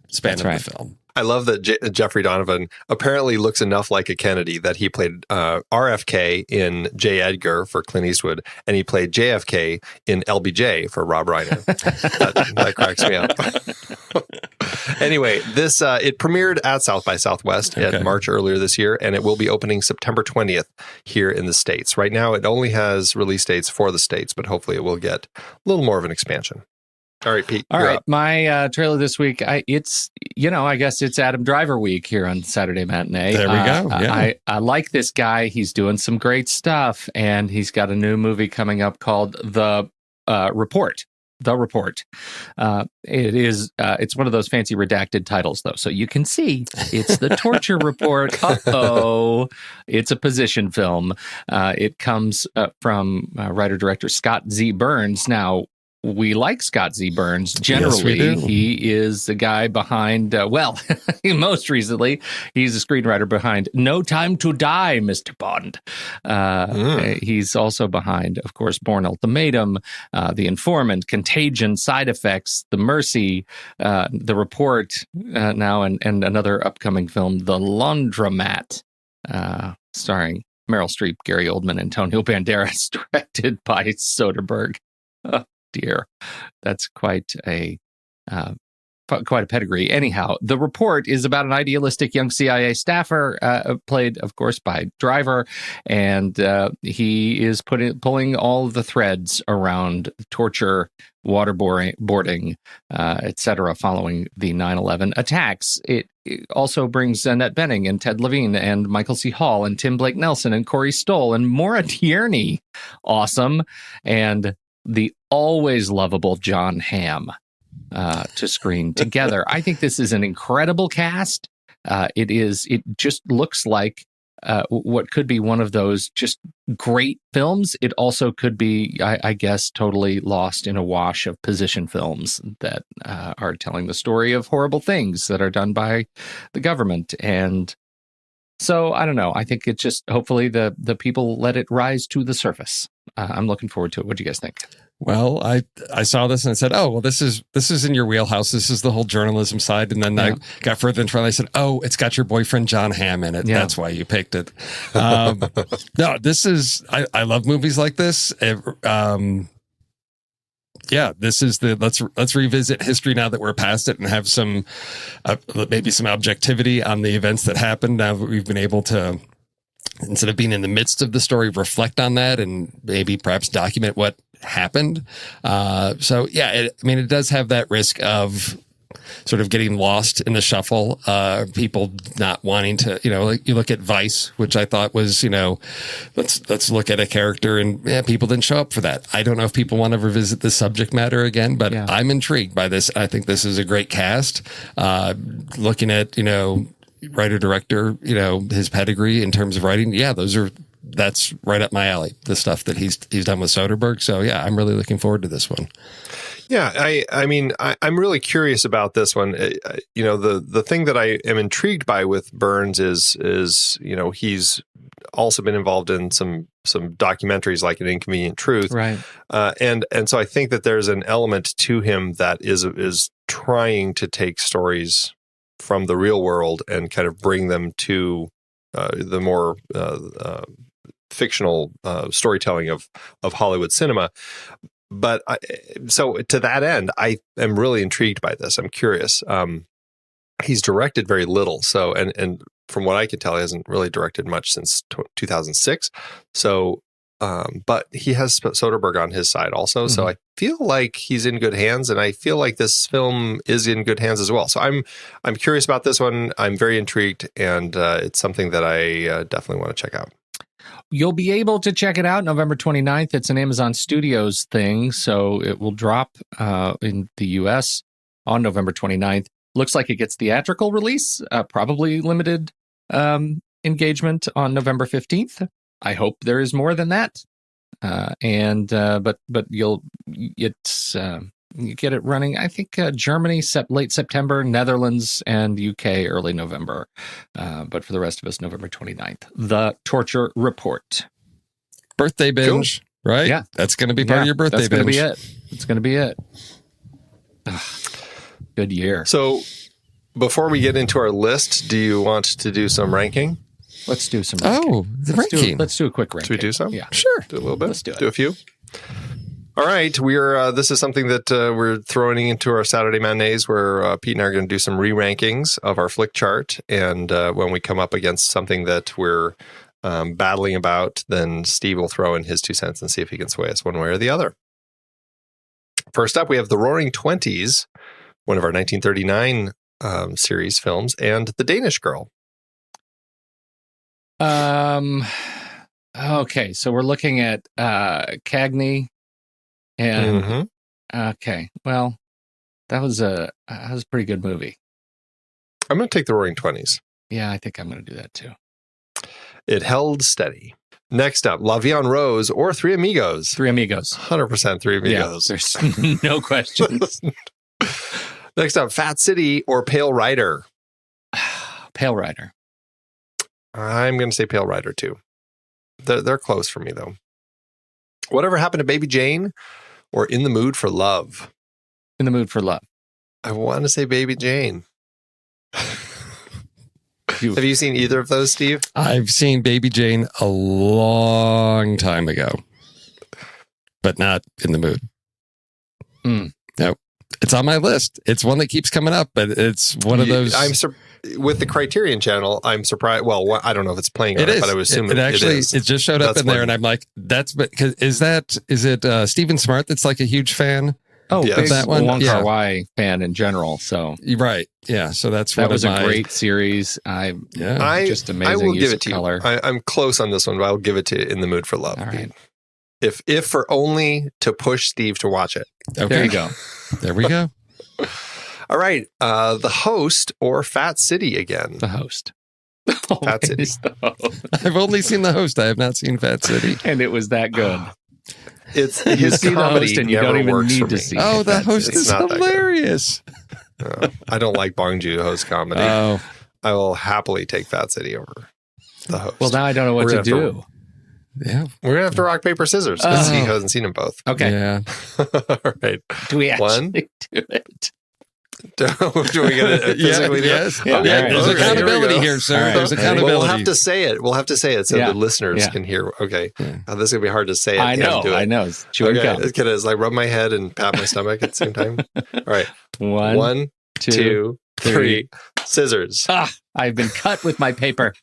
span of the film. I love that Jeffrey Donovan apparently looks enough like a Kennedy that he played RFK in J. Edgar for Clint Eastwood, and he played JFK in LBJ for Rob Reiner. that cracks me up. Anyway, this it premiered at South by Southwest in March earlier this year, and it will be opening September 20th here in the States. Right now, it only has release dates for the States, but hopefully it will get a little more of an expansion. All right, Pete. All right, up. my trailer this week. I guess it's Adam Driver week here on Saturday Matinee. There we go. Yeah. I like this guy. He's doing some great stuff, and he's got a new movie coming up called The Report. The Report. It's one of those fancy redacted titles, though, so you can see it's the torture report. It's a position film. It comes from writer-director Scott Z. Burns. Now, we like Scott Z. Burns. Generally, yes, he is the guy behind, most recently, he's a screenwriter behind No Time to Die, Mr. Bond. He's also behind, of course, Bourne Ultimatum, The Informant, Contagion, Side Effects, The Mercy, The Report, now, and another upcoming film, The Laundromat, starring Meryl Streep, Gary Oldman, and Antonio Banderas, directed by Soderbergh. Dear, that's quite a pedigree. Anyhow, The Report is about an idealistic young CIA staffer, played, of course, by Driver, and he is pulling all the threads around torture, waterboarding, etc., following the 9/11 attacks. It also brings Annette Bening and Ted Levine and Michael C. Hall and Tim Blake Nelson and Corey Stoll and Maura Tierney. Awesome. And the always lovable John Hamm to screen together. I think this is an incredible cast. It just looks like what could be one of those just great films. It also could be, I guess, totally lost in a wash of position films that are telling the story of horrible things that are done by the government. And so, I don't know. I think it's just, hopefully the people let it rise to the surface. I'm looking forward to it. What do you guys think? Well, I saw this and I said, oh, well, this is in your wheelhouse. This is the whole journalism side. And then I got further into it. I said, oh, it's got your boyfriend John Hamm in it. Yeah. That's why you picked it. No, this is, I love movies like this. This is let's revisit history now that we're past it and have some maybe some objectivity on the events that happened. Now that we've been able to, instead of being in the midst of the story, reflect on that and maybe perhaps document what happened. It does have that risk of sort of getting lost in the shuffle, people not wanting to, like you look at Vice, which I thought was, let's look at a character and people didn't show up for that. I don't know if people want to revisit the subject matter again, but I'm intrigued by this. I think this is a great cast. Looking at, writer director, his pedigree in terms of writing. Yeah, that's right up my alley. The stuff that he's done with Soderbergh. So yeah, I'm really looking forward to this one. Yeah, I'm really curious about this one. The thing that I am intrigued by with Burns is he's also been involved in some documentaries like An Inconvenient Truth, right? And so I think that there's an element to him that is trying to take stories from the real world and kind of bring them to the more fictional storytelling of Hollywood cinema. But so to that end, I am really intrigued by this. I'm curious. He's directed very little. So, and from what I can tell, he hasn't really directed much since 2006. So, but he has Soderbergh on his side also. Mm-hmm. So I feel like he's in good hands, and I feel like this film is in good hands as well. So I'm curious about this one. I'm very intrigued, and it's something that I definitely want to check out. You'll be able to check it out November 29th. It's an Amazon Studios thing, so it will drop in the U.S. on November 29th. Looks like it gets theatrical release, probably limited engagement on November 15th. I hope there is more than that. But you get it running, I think, Germany late September, Netherlands, and UK early November. But for the rest of us, November 29th. The Torture Report. Birthday binge, cool. Right? Yeah. That's going to be part of your birthday binge. It's going to be it. Ugh, good year. So before we get into our list, do you want to do some ranking? Let's do some ranking. Oh, the ranking. Let's do a quick ranking. Should we do some? Yeah. Sure. Do a little bit. Let's do it. Do a few. All right. We're this is something that we're throwing into our Saturday matinees where Pete and I are going to do some re-rankings of our flick chart. And when we come up against something that we're battling about, then Steve will throw in his 2 cents and see if he can sway us one way or the other. First up, we have The Roaring Twenties, one of our 1939 series films, and The Danish Girl. Okay, so we're looking at Cagney and okay, well, that was a pretty good movie. I'm going to take The Roaring Twenties. Yeah, I think I'm going to do that too. It held steady. Next up, La Vie en Rose or Three Amigos. Three Amigos. 100% Three Amigos. Yeah, there's no question. Next up, Fat City or Pale Rider. Pale Rider. I'm going to say Pale Rider too. They're close for me though. Whatever Happened to Baby Jane or In the Mood for Love. In the Mood for Love. I want to say Baby Jane. Have you seen either of those, Steve? I've seen Baby Jane a long time ago, but not in the mood. Nope. It's on my list. It's one that keeps coming up, but it's one of those. With the Criterion Channel, I'm surprised. Well, I don't know if it's playing on it, but I would assume it actually is. It just showed up in there, and I'm like, that's. But is it Stephen Smart that's like a huge fan? Oh, yes. big that one? Wong Yeah. Kar-wai fan in general. So Right, yeah. So that's that one was of my, a great series. Just amazing. I will use give it of to color. you. I'm close on this one, but I'll give it to you In the Mood for Love. All right. If for only to push Steve to watch it. Okay. There you go. There we go. All right. The Host or Fat City again. The Host. Fat City. Always the Host. I've only seen The Host. I have not seen Fat City. And it was that good. It's You his see The comedy Host and you never don't even works need for to me. see Oh, The Fat Host City. is not that good. hilarious. I don't like Bong Joon-ho's comedy. Oh, I will happily take Fat City over The Host. Well, now I don't know what We're to gonna do. yeah. We're going to have to rock, paper, scissors because he Oh. hasn't seen them both. Okay. Yeah. All right. Do we actually One. do it? Do we get it physically do it? Yes. Yeah, Okay. all right. There's Okay, accountability we go. here, sir. All right. There's Well, accountability. We'll have to say it. We'll have to say it so Yeah. the listeners Yeah. can hear. Okay. Yeah. This is going to be hard to say it. I and know. do it. I know. It's chewing Okay. gum. It's going to like rub my head and pat my stomach at the same time. All right. One, One, two, three. Scissors. I've been cut with my paper.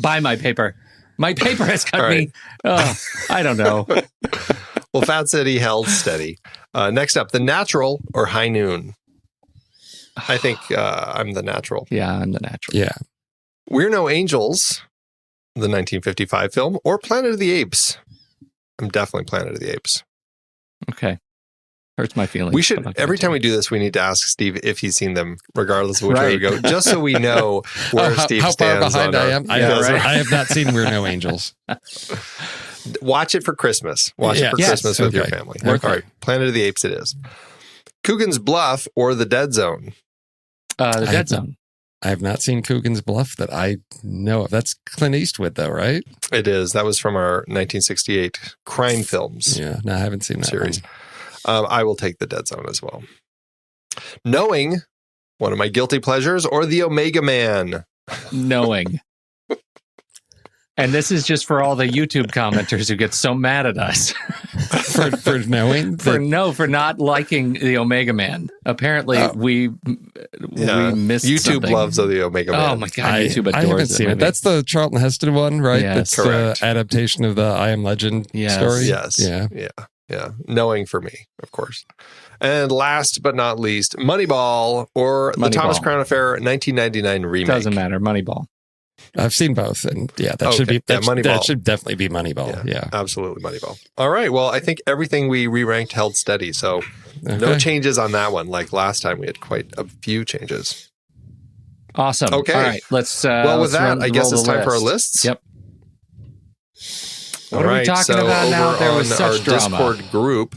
By my paper. My paper has cut All right. me. Oh, I don't know. Well, Fat City held steady. Next up, The Natural or High Noon. I think I'm The Natural. Yeah, I'm the natural. Yeah. We're No Angels, the 1955 film, or Planet of the Apes. I'm definitely Planet of the Apes. Okay. Hurts my feelings. We should, every time we do this, we need to ask Steve if he's seen them, regardless of which way we go, just so we know where Steve how far stands. behind on I our- am. Yeah, right. I have not seen We're No Angels. Watch it for Christmas. Watch it Yes. for Yes. Christmas with your Okay. family. Okay. All right. Planet of the Apes it is. Coogan's Bluff or The Dead Zone. The Dead Zone. I have not seen Coogan's Bluff that I know of. That's Clint Eastwood, though, right? It is. That was from our 1968 crime films Yeah. No, I haven't seen that series. one. I will take The Dead Zone as well. Knowing, one of my guilty pleasures, or The Omega Man. Knowing. And this is just for all the YouTube commenters who get so mad at us for knowing that, for not liking the Omega Man. Apparently, we missed YouTube something. loves The Omega Man. Oh my god, YouTube adores I haven't seen movie. it. That's the Charlton Heston one, right? Yes. That's Correct. the adaptation of the I Am Legend Yes. story. Yes. Yeah. Knowing for me, of course. And last but not least, Moneyball or the Thomas Moneyball. Crown Affair 1999 remake. Doesn't matter. Moneyball. I've seen both, and yeah, that should Okay. be that, Yeah, Moneyball. that should definitely be Moneyball. Yeah. Absolutely Moneyball. All right. Well, I think everything we re-ranked held steady. So no Okay. changes on that one. Like last time, we had quite a few changes. Awesome. Okay. All right. Let's. Well, with let's that, I guess roll it's the time for our list. lists. Yep. All What are we right, talking so about now? over There was on such our drama. Discord group.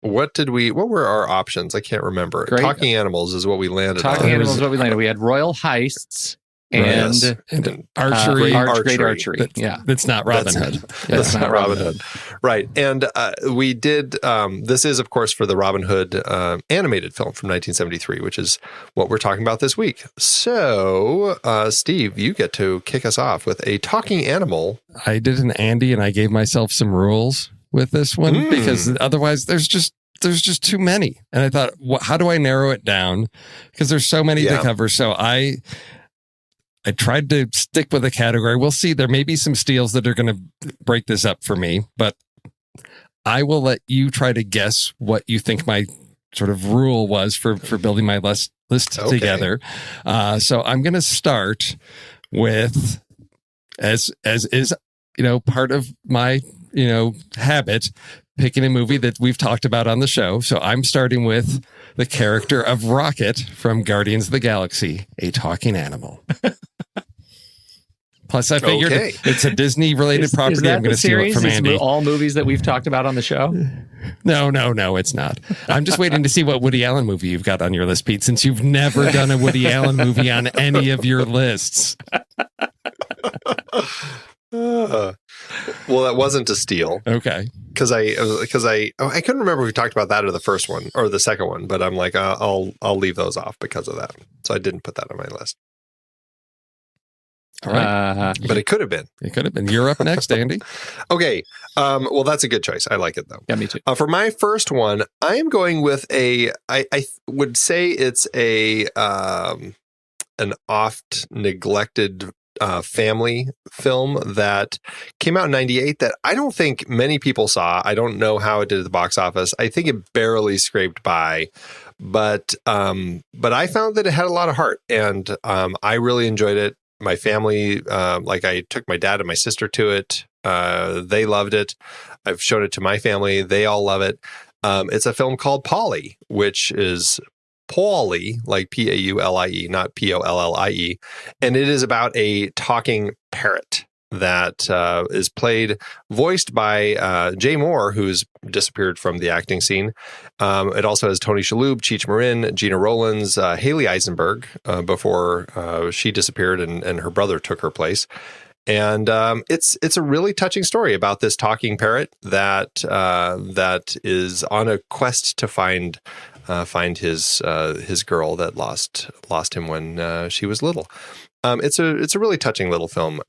What were our options? I can't remember. Great. Talking animals is what we landed Talking on. Animals is what we landed. We had Royal Heists, and archery. Great archery. That's not Robin Hood. That's not Robin Hood. Right. And we did, this is, of course, for the Robin Hood animated film from 1973, which is what we're talking about this week. So, Steve, you get to kick us off with a talking animal. I did an Andy, and I gave myself some rules with this one because otherwise there's just too many. And I thought, how do I narrow it down? Because there's so many to cover. So I tried to stick with a category. We'll see. There may be some steals that are going to break this up for me, but I will let you try to guess what you think my sort of rule was for building my list together. So I'm going to start with, as is, part of my, habit, picking a movie that we've talked about on the show. So I'm starting with the character of Rocket from Guardians of the Galaxy, a talking animal. Plus, I figured it's a Disney-related property. I'm going to steal it from Andy. All movies that we've talked about on the show? No, it's not. I'm just waiting to see what Woody Allen movie you've got on your list, Pete, since you've never done a Woody Allen movie on any of your lists. Well, that wasn't a steal. Okay. Because I couldn't remember if we talked about that or the first one or the second one, but I'm like, I'll leave those off because of that. So I didn't put that on my list. All right. But it could have been. You're up next, Andy. Okay. Well, that's a good choice. I like it, though. Yeah, me too. For my first one, I am going with I would say it's an oft neglected family film that came out in 98 that I don't think many people saw. I don't know how it did at the box office. I think it barely scraped by, but I found that it had a lot of heart, and I really enjoyed it. My family, I took my dad and my sister to it. They loved it. I've shown it to my family. They all love it. It's a film called Polly, which is Paulie, like Paulie, not Pollie. And it is about a talking parrot that is voiced by Jay Moore, who's disappeared from the acting scene. It also has Tony Shalhoub, Cheech Marin, Gina Rowlands, Haley Eisenberg before she disappeared and her brother took her place. And it's a really touching story about this talking parrot that is on a quest to find his girl that lost him when she was little. It's a really touching little film.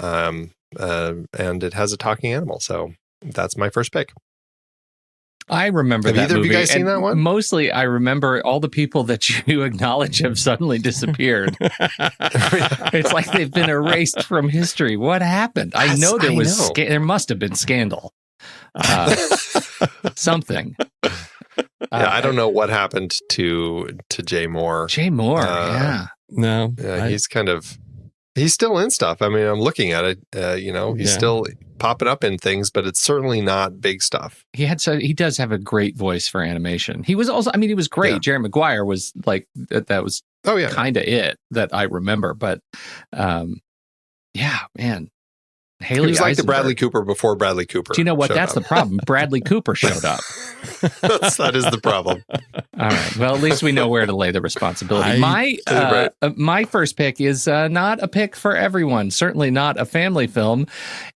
And it has a talking animal. So that's my first pick. I remember that movie. Have either of you guys seen that one? Mostly, I remember all the people that you acknowledge have suddenly disappeared. It's like they've been erased from history. What happened? I know there must have been scandal. Something. I don't know what happened to Jay Moore. Jay Moore, yeah. No. He's still in stuff. I mean, I'm looking at it. He's still popping up in things, but it's certainly not big stuff. He does have a great voice for animation. He was also, he was great. Yeah. Jerry Maguire was like, that was kind of it that I remember. But man. Haley he was like Eisenberg. the Bradley Cooper before Bradley Cooper. Do you know what? That's the problem. Bradley Cooper showed up. That is the problem. All right. Well, at least we know where to lay the responsibility. My first pick is not a pick for everyone. Certainly not a family film.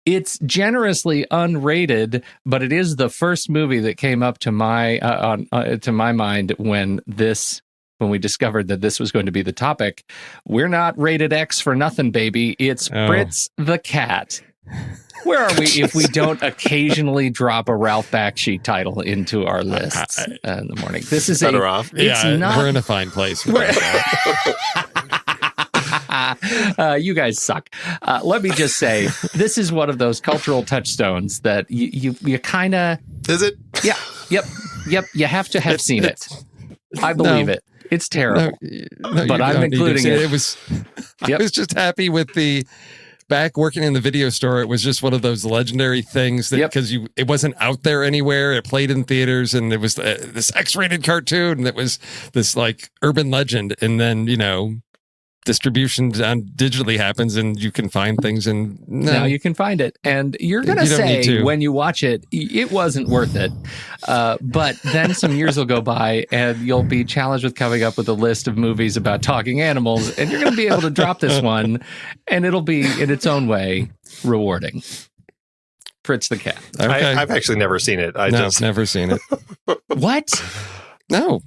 It's generously unrated, but it is the first movie that came up to my mind when we discovered that this was going to be the topic. We're not rated X for nothing, baby. It's Fritz the Cat. Where are we if we don't occasionally drop a Ralph Bakshi title into our lists in the morning? This is better off. We're in a fine place. You guys suck. Let me just say, this is one of those cultural touchstones that you kind of... Is it? Yeah. Yep. You have to have seen it. I believe it. It's terrible. But I'm including it. I was just happy with the... Back working in the video store, it was just one of those legendary things that because it wasn't out there anywhere. It played in theaters, and it was this X-rated cartoon that was this like urban legend. And then distribution on digitally happens and you can find things and now you can find it. And you're going to say when you watch it, it wasn't worth it. But then some years will go by and you'll be challenged with coming up with a list of movies about talking animals. And you're going to be able to drop this one and it'll be in its own way rewarding. Fritz the Cat. Okay. I've actually never seen it. Never seen it. What? No.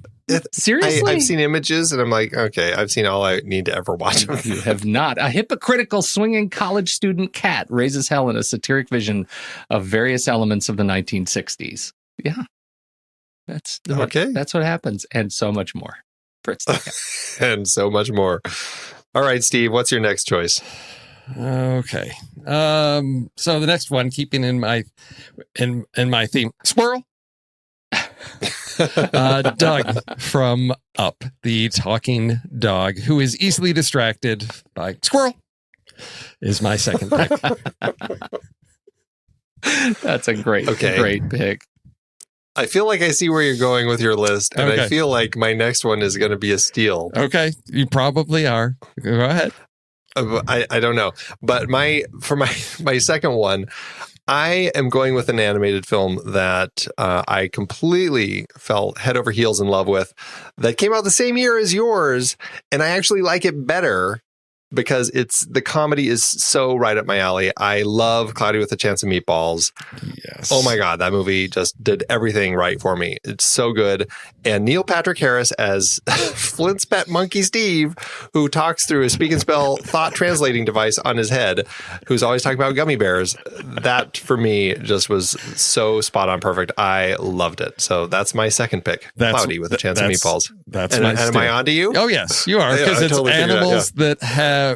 Seriously? I've seen images and I'm like, okay, I've seen all I need to ever watch. You have not. A hypocritical swinging college student cat raises hell in a satiric vision of various elements of the 1960s. Yeah. That's what happens. And so much more. Fritz the Cat. And so much more. All right, Steve, what's your next choice? Okay. So the next one, keeping in my theme, squirrel. Doug from Up, the talking dog who is easily distracted by squirrel, is my second pick. That's a great pick. I feel like I see where you're going with your list, and I feel like my next one is going to be a steal. Okay, you probably are. Go ahead. I don't know, but for my second one, I am going with an animated film that I completely fell head over heels in love with, that came out the same year as yours, and I actually like it better because the comedy is so right up my alley. I love Cloudy with a Chance of Meatballs. Yes. Oh my God, that movie just did everything right for me. It's so good. And Neil Patrick Harris as Flint's pet monkey Steve, who talks through a speak and spell thought translating device on his head, who's always talking about gummy bears. That for me just was so spot on perfect. I loved it. So that's my second pick. Cloudy with a Chance of Meatballs. Am I on to you? Oh yes, you are, because it's totally animals that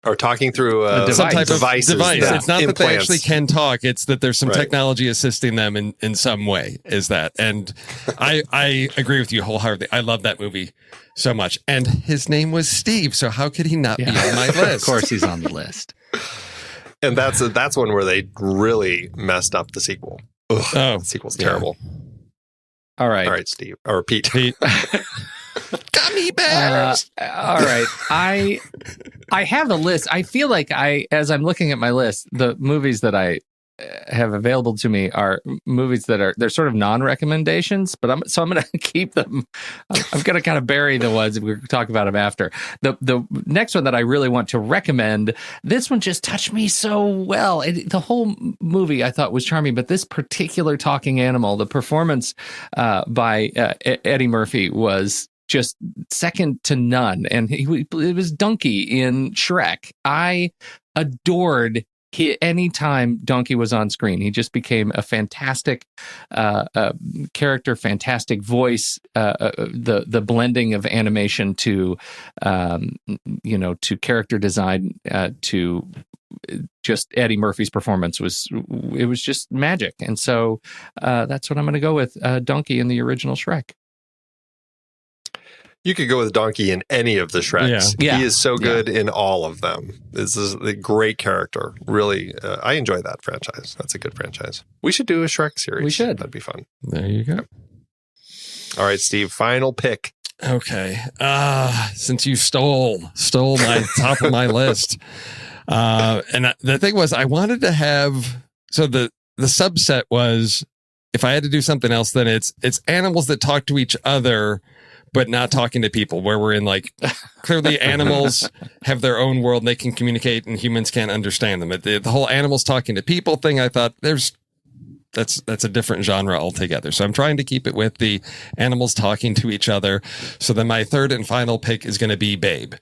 are talking through some type of device. It's not implants. that they actually can talk. It's that there's some technology assisting them in some way. Is that? And I agree with you wholeheartedly. I love that movie so much. And his name was Steve, so how could he not be on my list? Of course, he's on the list. And that's one where they really messed up the sequel. The sequel's terrible. All right, Steve or Pete. Gummy bears. All right. I have a list. I feel like as I'm looking at my list, the movies that I have available to me are movies that they're sort of non-recommendations, but I'm going to keep them. I'm going to kind of bury the ones, and we'll talk about them after. The next one that I really want to recommend, this one just touched me so well. The whole movie I thought was charming, but this particular talking animal, the performance by Eddie Murphy was just second to none. And it was Donkey in Shrek. I adored anytime Donkey was on screen. He just became a fantastic character, fantastic voice, the blending of animation to character design, to just Eddie Murphy's performance was just magic. And so that's what I'm going to go with, Donkey in the original Shrek. You could go with Donkey in any of the Shreks. Yeah. He is so good in all of them. This is a great character. Really, I enjoy that franchise. That's a good franchise. We should do a Shrek series. We should. That'd be fun. There you go. All right, Steve, final pick. Okay. Since you stole my top of my list. And the thing was, I wanted to have, so the subset was, if I had to do something else, then it's animals that talk to each other, but not talking to people, where we're in like, clearly animals have their own world and they can communicate and humans can't understand them. The whole animals talking to people thing, I thought that's a different genre altogether. So I'm trying to keep it with the animals talking to each other. So then my third and final pick is going to be Babe,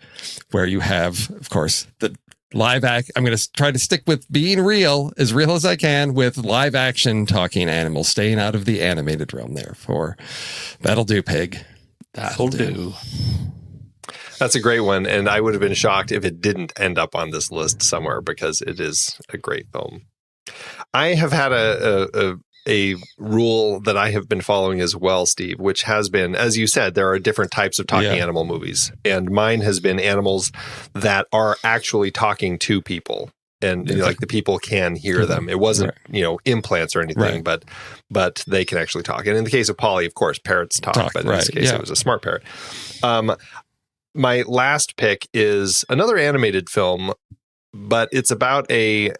where you have, of course, the live act. I'm going to try to stick with being real as I can, with live action talking animals, staying out of the animated realm. Therefore, that'll do, Pig. That'll do. That's a great one. And I would have been shocked if it didn't end up on this list somewhere, because it is a great film. I have had a rule that I have been following as well, Steve, which has been, as you said, there are different types of talking animal movies. And mine has been animals that are actually talking to people. And like the people can hear them. It wasn't, implants or anything, but they can actually talk. And in the case of Polly, of course, parrots talk. But in this case, it was a smart parrot. my last pick is another animated film, but it's about a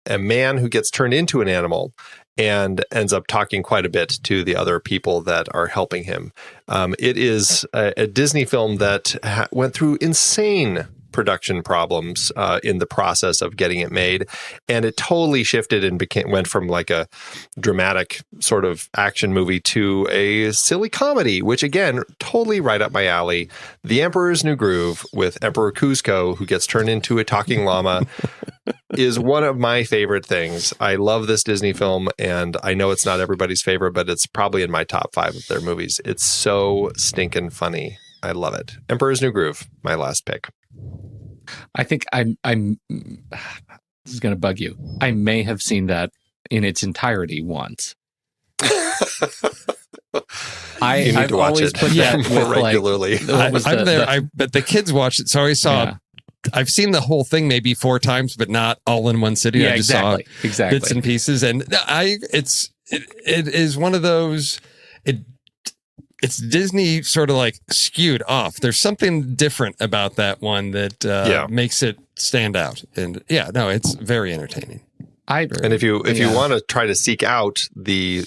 man who gets turned into an animal and ends up talking quite a bit to the other people that are helping him. It is a Disney film that went through insane production problems in the process of getting it made, and it totally shifted and went from like a dramatic sort of action movie to a silly comedy, which again, totally right up my alley. The Emperor's New Groove with Emperor Kuzco, who gets turned into a talking llama, is one of my favorite things. I love this Disney film, and I know it's not everybody's favorite, but it's probably in my top 5 of their movies. It's so stinking funny. I love it. Emperor's New Groove, my last pick. I think I'm this is going to bug you. I may have seen that in its entirety once. I've always put that with regularly. I'm there, but the kids watch it, so I saw. Yeah. I've seen the whole thing maybe 4 times, but not all in one sitting. Yeah, I just saw bits and pieces, and it is one of those. It's Disney sort of like skewed off. There's something different about that one that makes it stand out. And it's very entertaining. And if you want to try to seek out the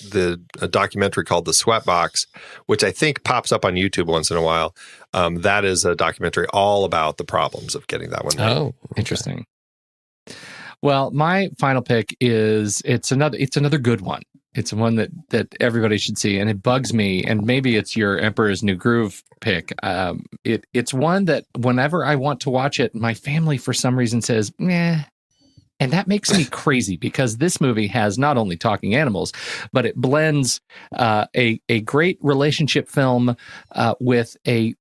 documentary called The Sweatbox, which I think pops up on YouTube once in a while, that is a documentary all about the problems of getting that one made. Oh, interesting. Well, my final pick is it's another good one. It's one that everybody should see, and it bugs me. And maybe it's your Emperor's New Groove pick. It's one that whenever I want to watch it, my family for some reason says, "Meh," and that makes me crazy because this movie has not only talking animals, but it blends a great relationship film with a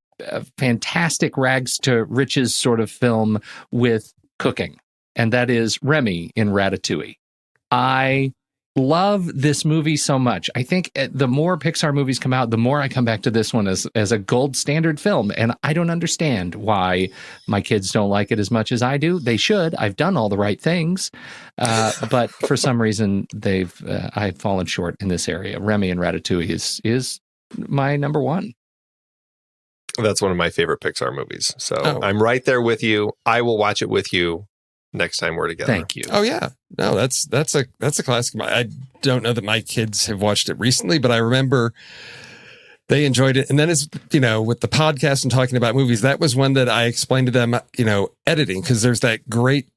fantastic rags to riches sort of film with cooking, and that is Remy in Ratatouille. I love this movie so much. I think the more Pixar movies come out, the more I come back to this one as a gold standard film. And I don't understand why my kids don't like it as much as I do. They should. I've done all the right things. But for some reason, I've fallen short in this area. Remy and Ratatouille is my number 1. That's one of my favorite Pixar movies. So I'm right there with you. I will watch it with you next time we're together. Thank you. Oh yeah. No, that's a classic. I don't know that my kids have watched it recently, but I remember they enjoyed it. And then with the podcast and talking about movies, that was one that I explained to them, editing, because there's that great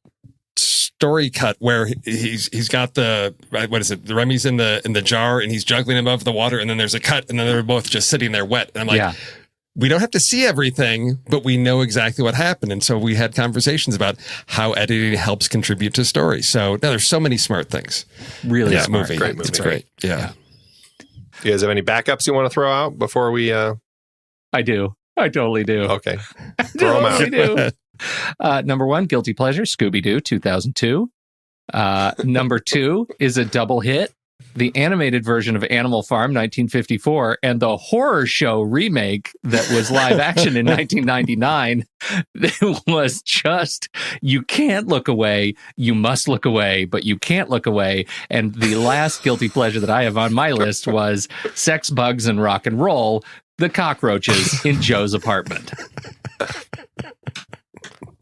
story cut where he's got the Remy's in the jar and he's juggling above the water, and then there's a cut and then they're both just sitting there wet. And I'm like, we don't have to see everything, but we know exactly what happened. And so we had conversations about how editing helps contribute to story. So there's so many smart things. Really smart. Great movie. It's great. Yeah. You guys have any backups you want to throw out before we... I do. I totally do. Okay. Throw them out. Number 1, Guilty Pleasure, Scooby-Doo, 2002. Number 2 is a double hit. The animated version of Animal Farm, 1954, and the horror show remake that was live action in 1999. It was just, you can't look away. You must look away, but you can't look away. And the last guilty pleasure that I have on my list was Sex, Bugs, and Rock and Roll, the cockroaches in Joe's apartment.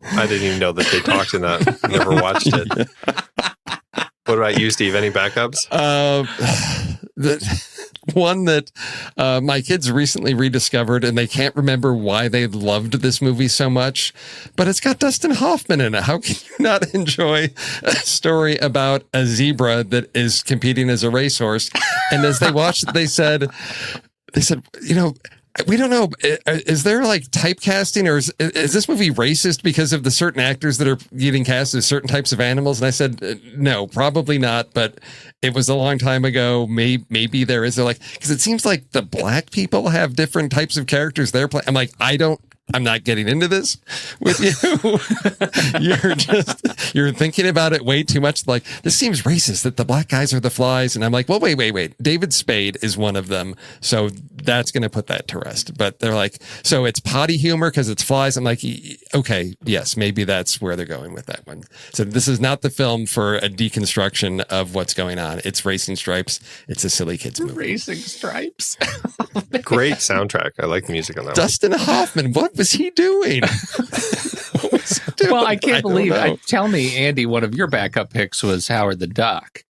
I didn't even know that they talked in that. Never watched it. What about you, Steve? Any backups? The one that my kids recently rediscovered, and they can't remember why they loved this movie so much, but it's got Dustin Hoffman in it. How can you not enjoy a story about a zebra that is competing as a racehorse? And as they watched it, they said, we don't know. Is there like typecasting, or is this movie racist because of the certain actors that are getting cast as certain types of animals? And I said, no, probably not. But it was a long time ago. Maybe there is. Because it seems like the black people have different types of characters they're playing. I'm like, I'm not getting into this with you. You're thinking about it way too much. Like, this seems racist that the black guys are the flies. And I'm like, well, wait. David Spade is one of them. So that's going to put that to rest. But they're like, so it's potty humor because it's flies. I'm like, okay, yes, maybe that's where they're going with that one. So this is not the film for a deconstruction of what's going on. It's Racing Stripes. It's a silly kids movie. Racing Stripes. Great soundtrack. I like the music on that Dustin Hoffman, what was he doing? Well, I can't believe it. Tell me, Andy, one of your backup picks was Howard the Duck.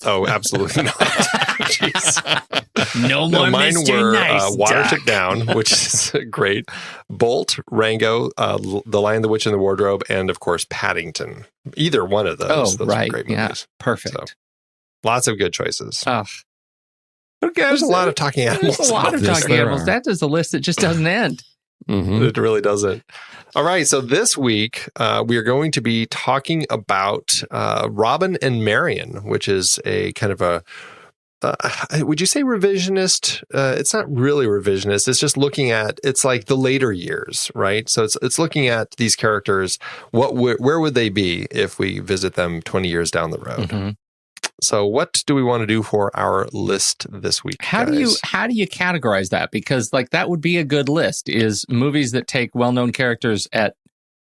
Oh, absolutely not. Jeez. No more mine Mr. were Nice Watership Duck. Down, which is great. Bolt, Rango, The Lion, the Witch, and the Wardrobe, and of course Paddington. Either one of those. Oh, those right. are great Yeah, movies. perfect. So, lots of good choices. Okay, There's a lot of talking animals. There's a lot of Yes, talking there animals. are. That is a list that just doesn't end. Mm-hmm. It really doesn't. All right. So this week, we are going to be talking about Robin and Marion, which is a kind of a, would you say revisionist? It's not really revisionist. It's just looking at, it's like the later years, right? So it's looking at these characters. Where would they be if we visit them 20 years down the road? Mm-hmm. So what do we want to do for our list this week? How do you categorize that? Because like that would be a good list, is movies that take well-known characters at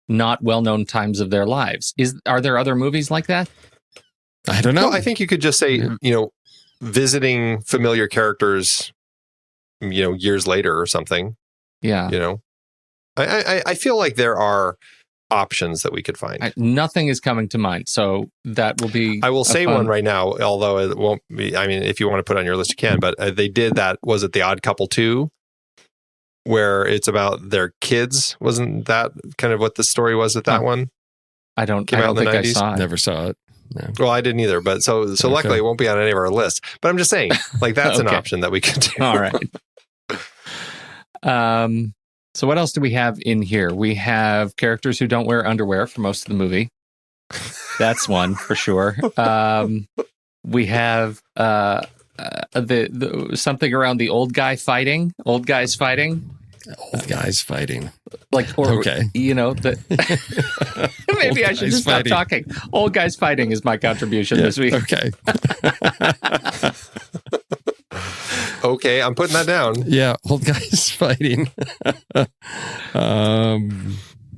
not well-known times of their lives. Are there other movies like that? I don't know. No, I think you could just say, visiting familiar characters, years later or something. Yeah. I feel like there are options that we could find. Nothing is coming to mind, so that will be. I will say one right now, although it won't be. I mean, if you want to put it on your list, you can. But they did that. Was it The Odd Couple 2, where it's about their kids? Wasn't that kind of what the story was with that one? I don't Came out in the think I 90s? saw it. Never saw it. No. Well, I didn't either. But so luckily, it won't be on any of our lists. But I'm just saying, like that's an Okay. option that we could do. All right. So what else do we have in here? We have characters who don't wear underwear for most of the movie. That's one for sure. We have the something around the old guys fighting. Old guys fighting. Like, or, Okay. maybe I should just stop talking. Old guys fighting is my contribution this week. Okay. Okay, I'm putting that down. Yeah, old guys fighting.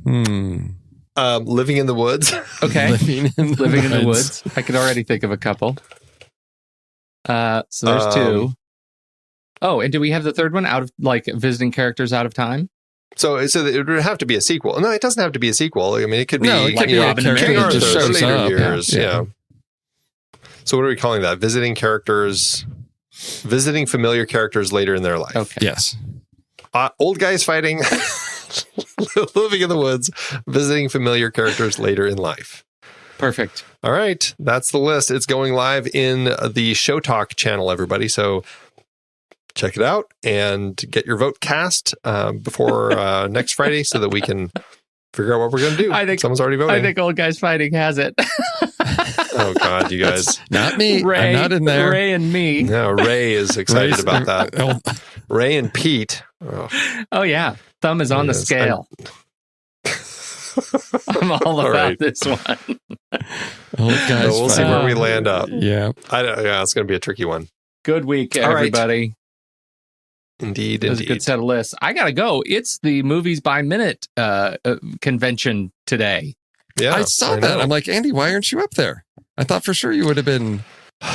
Living in the Woods. Okay. Living in the woods. I could already think of a couple. So there's two. Oh, and do we have the third one, out of like visiting characters out of time? So it would have to be a sequel. No, it doesn't have to be a sequel. I mean, it could be No, it could be a Robin character King that Arthur, just shows later up. years. Yeah. Yeah. So what are we calling that? Visiting familiar characters later in their life. Okay. Yes. Old guys fighting, living in the woods, visiting familiar characters later in life. Perfect. All right. That's the list. It's going live in the Show Talk channel, everybody. So check it out and get your vote cast before next Friday so that we can figure out what we're going to do. I think someone's already voting. I think Old Guys Fighting has it. Oh, God, you guys. Not me. Ray, I'm not in there. Ray and me. No, Ray is excited Ray's- about that. Oh, Ray and Pete. Oh, yeah. Thumb is on the Yes, scale. I'm all about right. this one. old guys So we'll see fighting. where we land up. Yeah. Yeah, it's going to be a tricky one. Good week, All right. everybody. Indeed, It was a good indeed. set of lists. I got to go. It's the Movies by Minute convention today. Yeah, I saw that. know. I'm like, Andy, why aren't you up there? I thought for sure you would have been.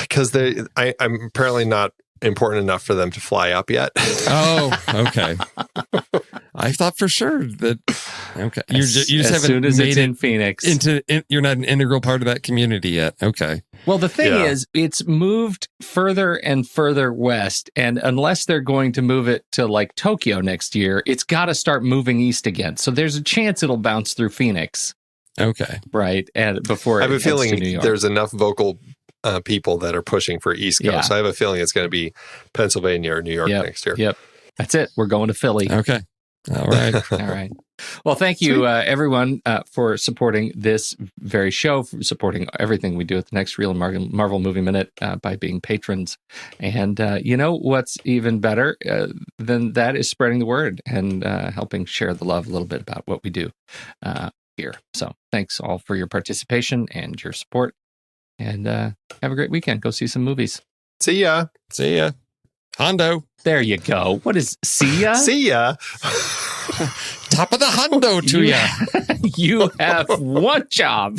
Because I'm apparently not important enough for them to fly up yet. Oh, okay. I thought for sure that. Okay, you just as haven't soon as made it's it in Phoenix. you're not an integral part of that community yet. Okay. Well, the thing Yeah. is, it's moved further and further west. And unless they're going to move it to like Tokyo next year, it's got to start moving east again. So there's a chance it'll bounce through Phoenix, Okay. right? And before I have it a heads to New feeling York. there's enough vocal people that are pushing for East Coast. Yeah. So I have a feeling it's going to be Pennsylvania or New York next year. Yep. That's it. We're going to Philly. Okay. All right. All right. Well, thank you, everyone, for supporting this very show, for supporting everything we do at the Next Reel Marvel Movie Minute by being patrons. And you know what's even better than that is spreading the word and helping share the love a little bit about what we do here. So thanks all for your participation and your support. And have a great weekend. Go see some movies. See ya. See ya. Hondo. There you go. What is see ya? See ya. Top of the hundo to ya. You have one job.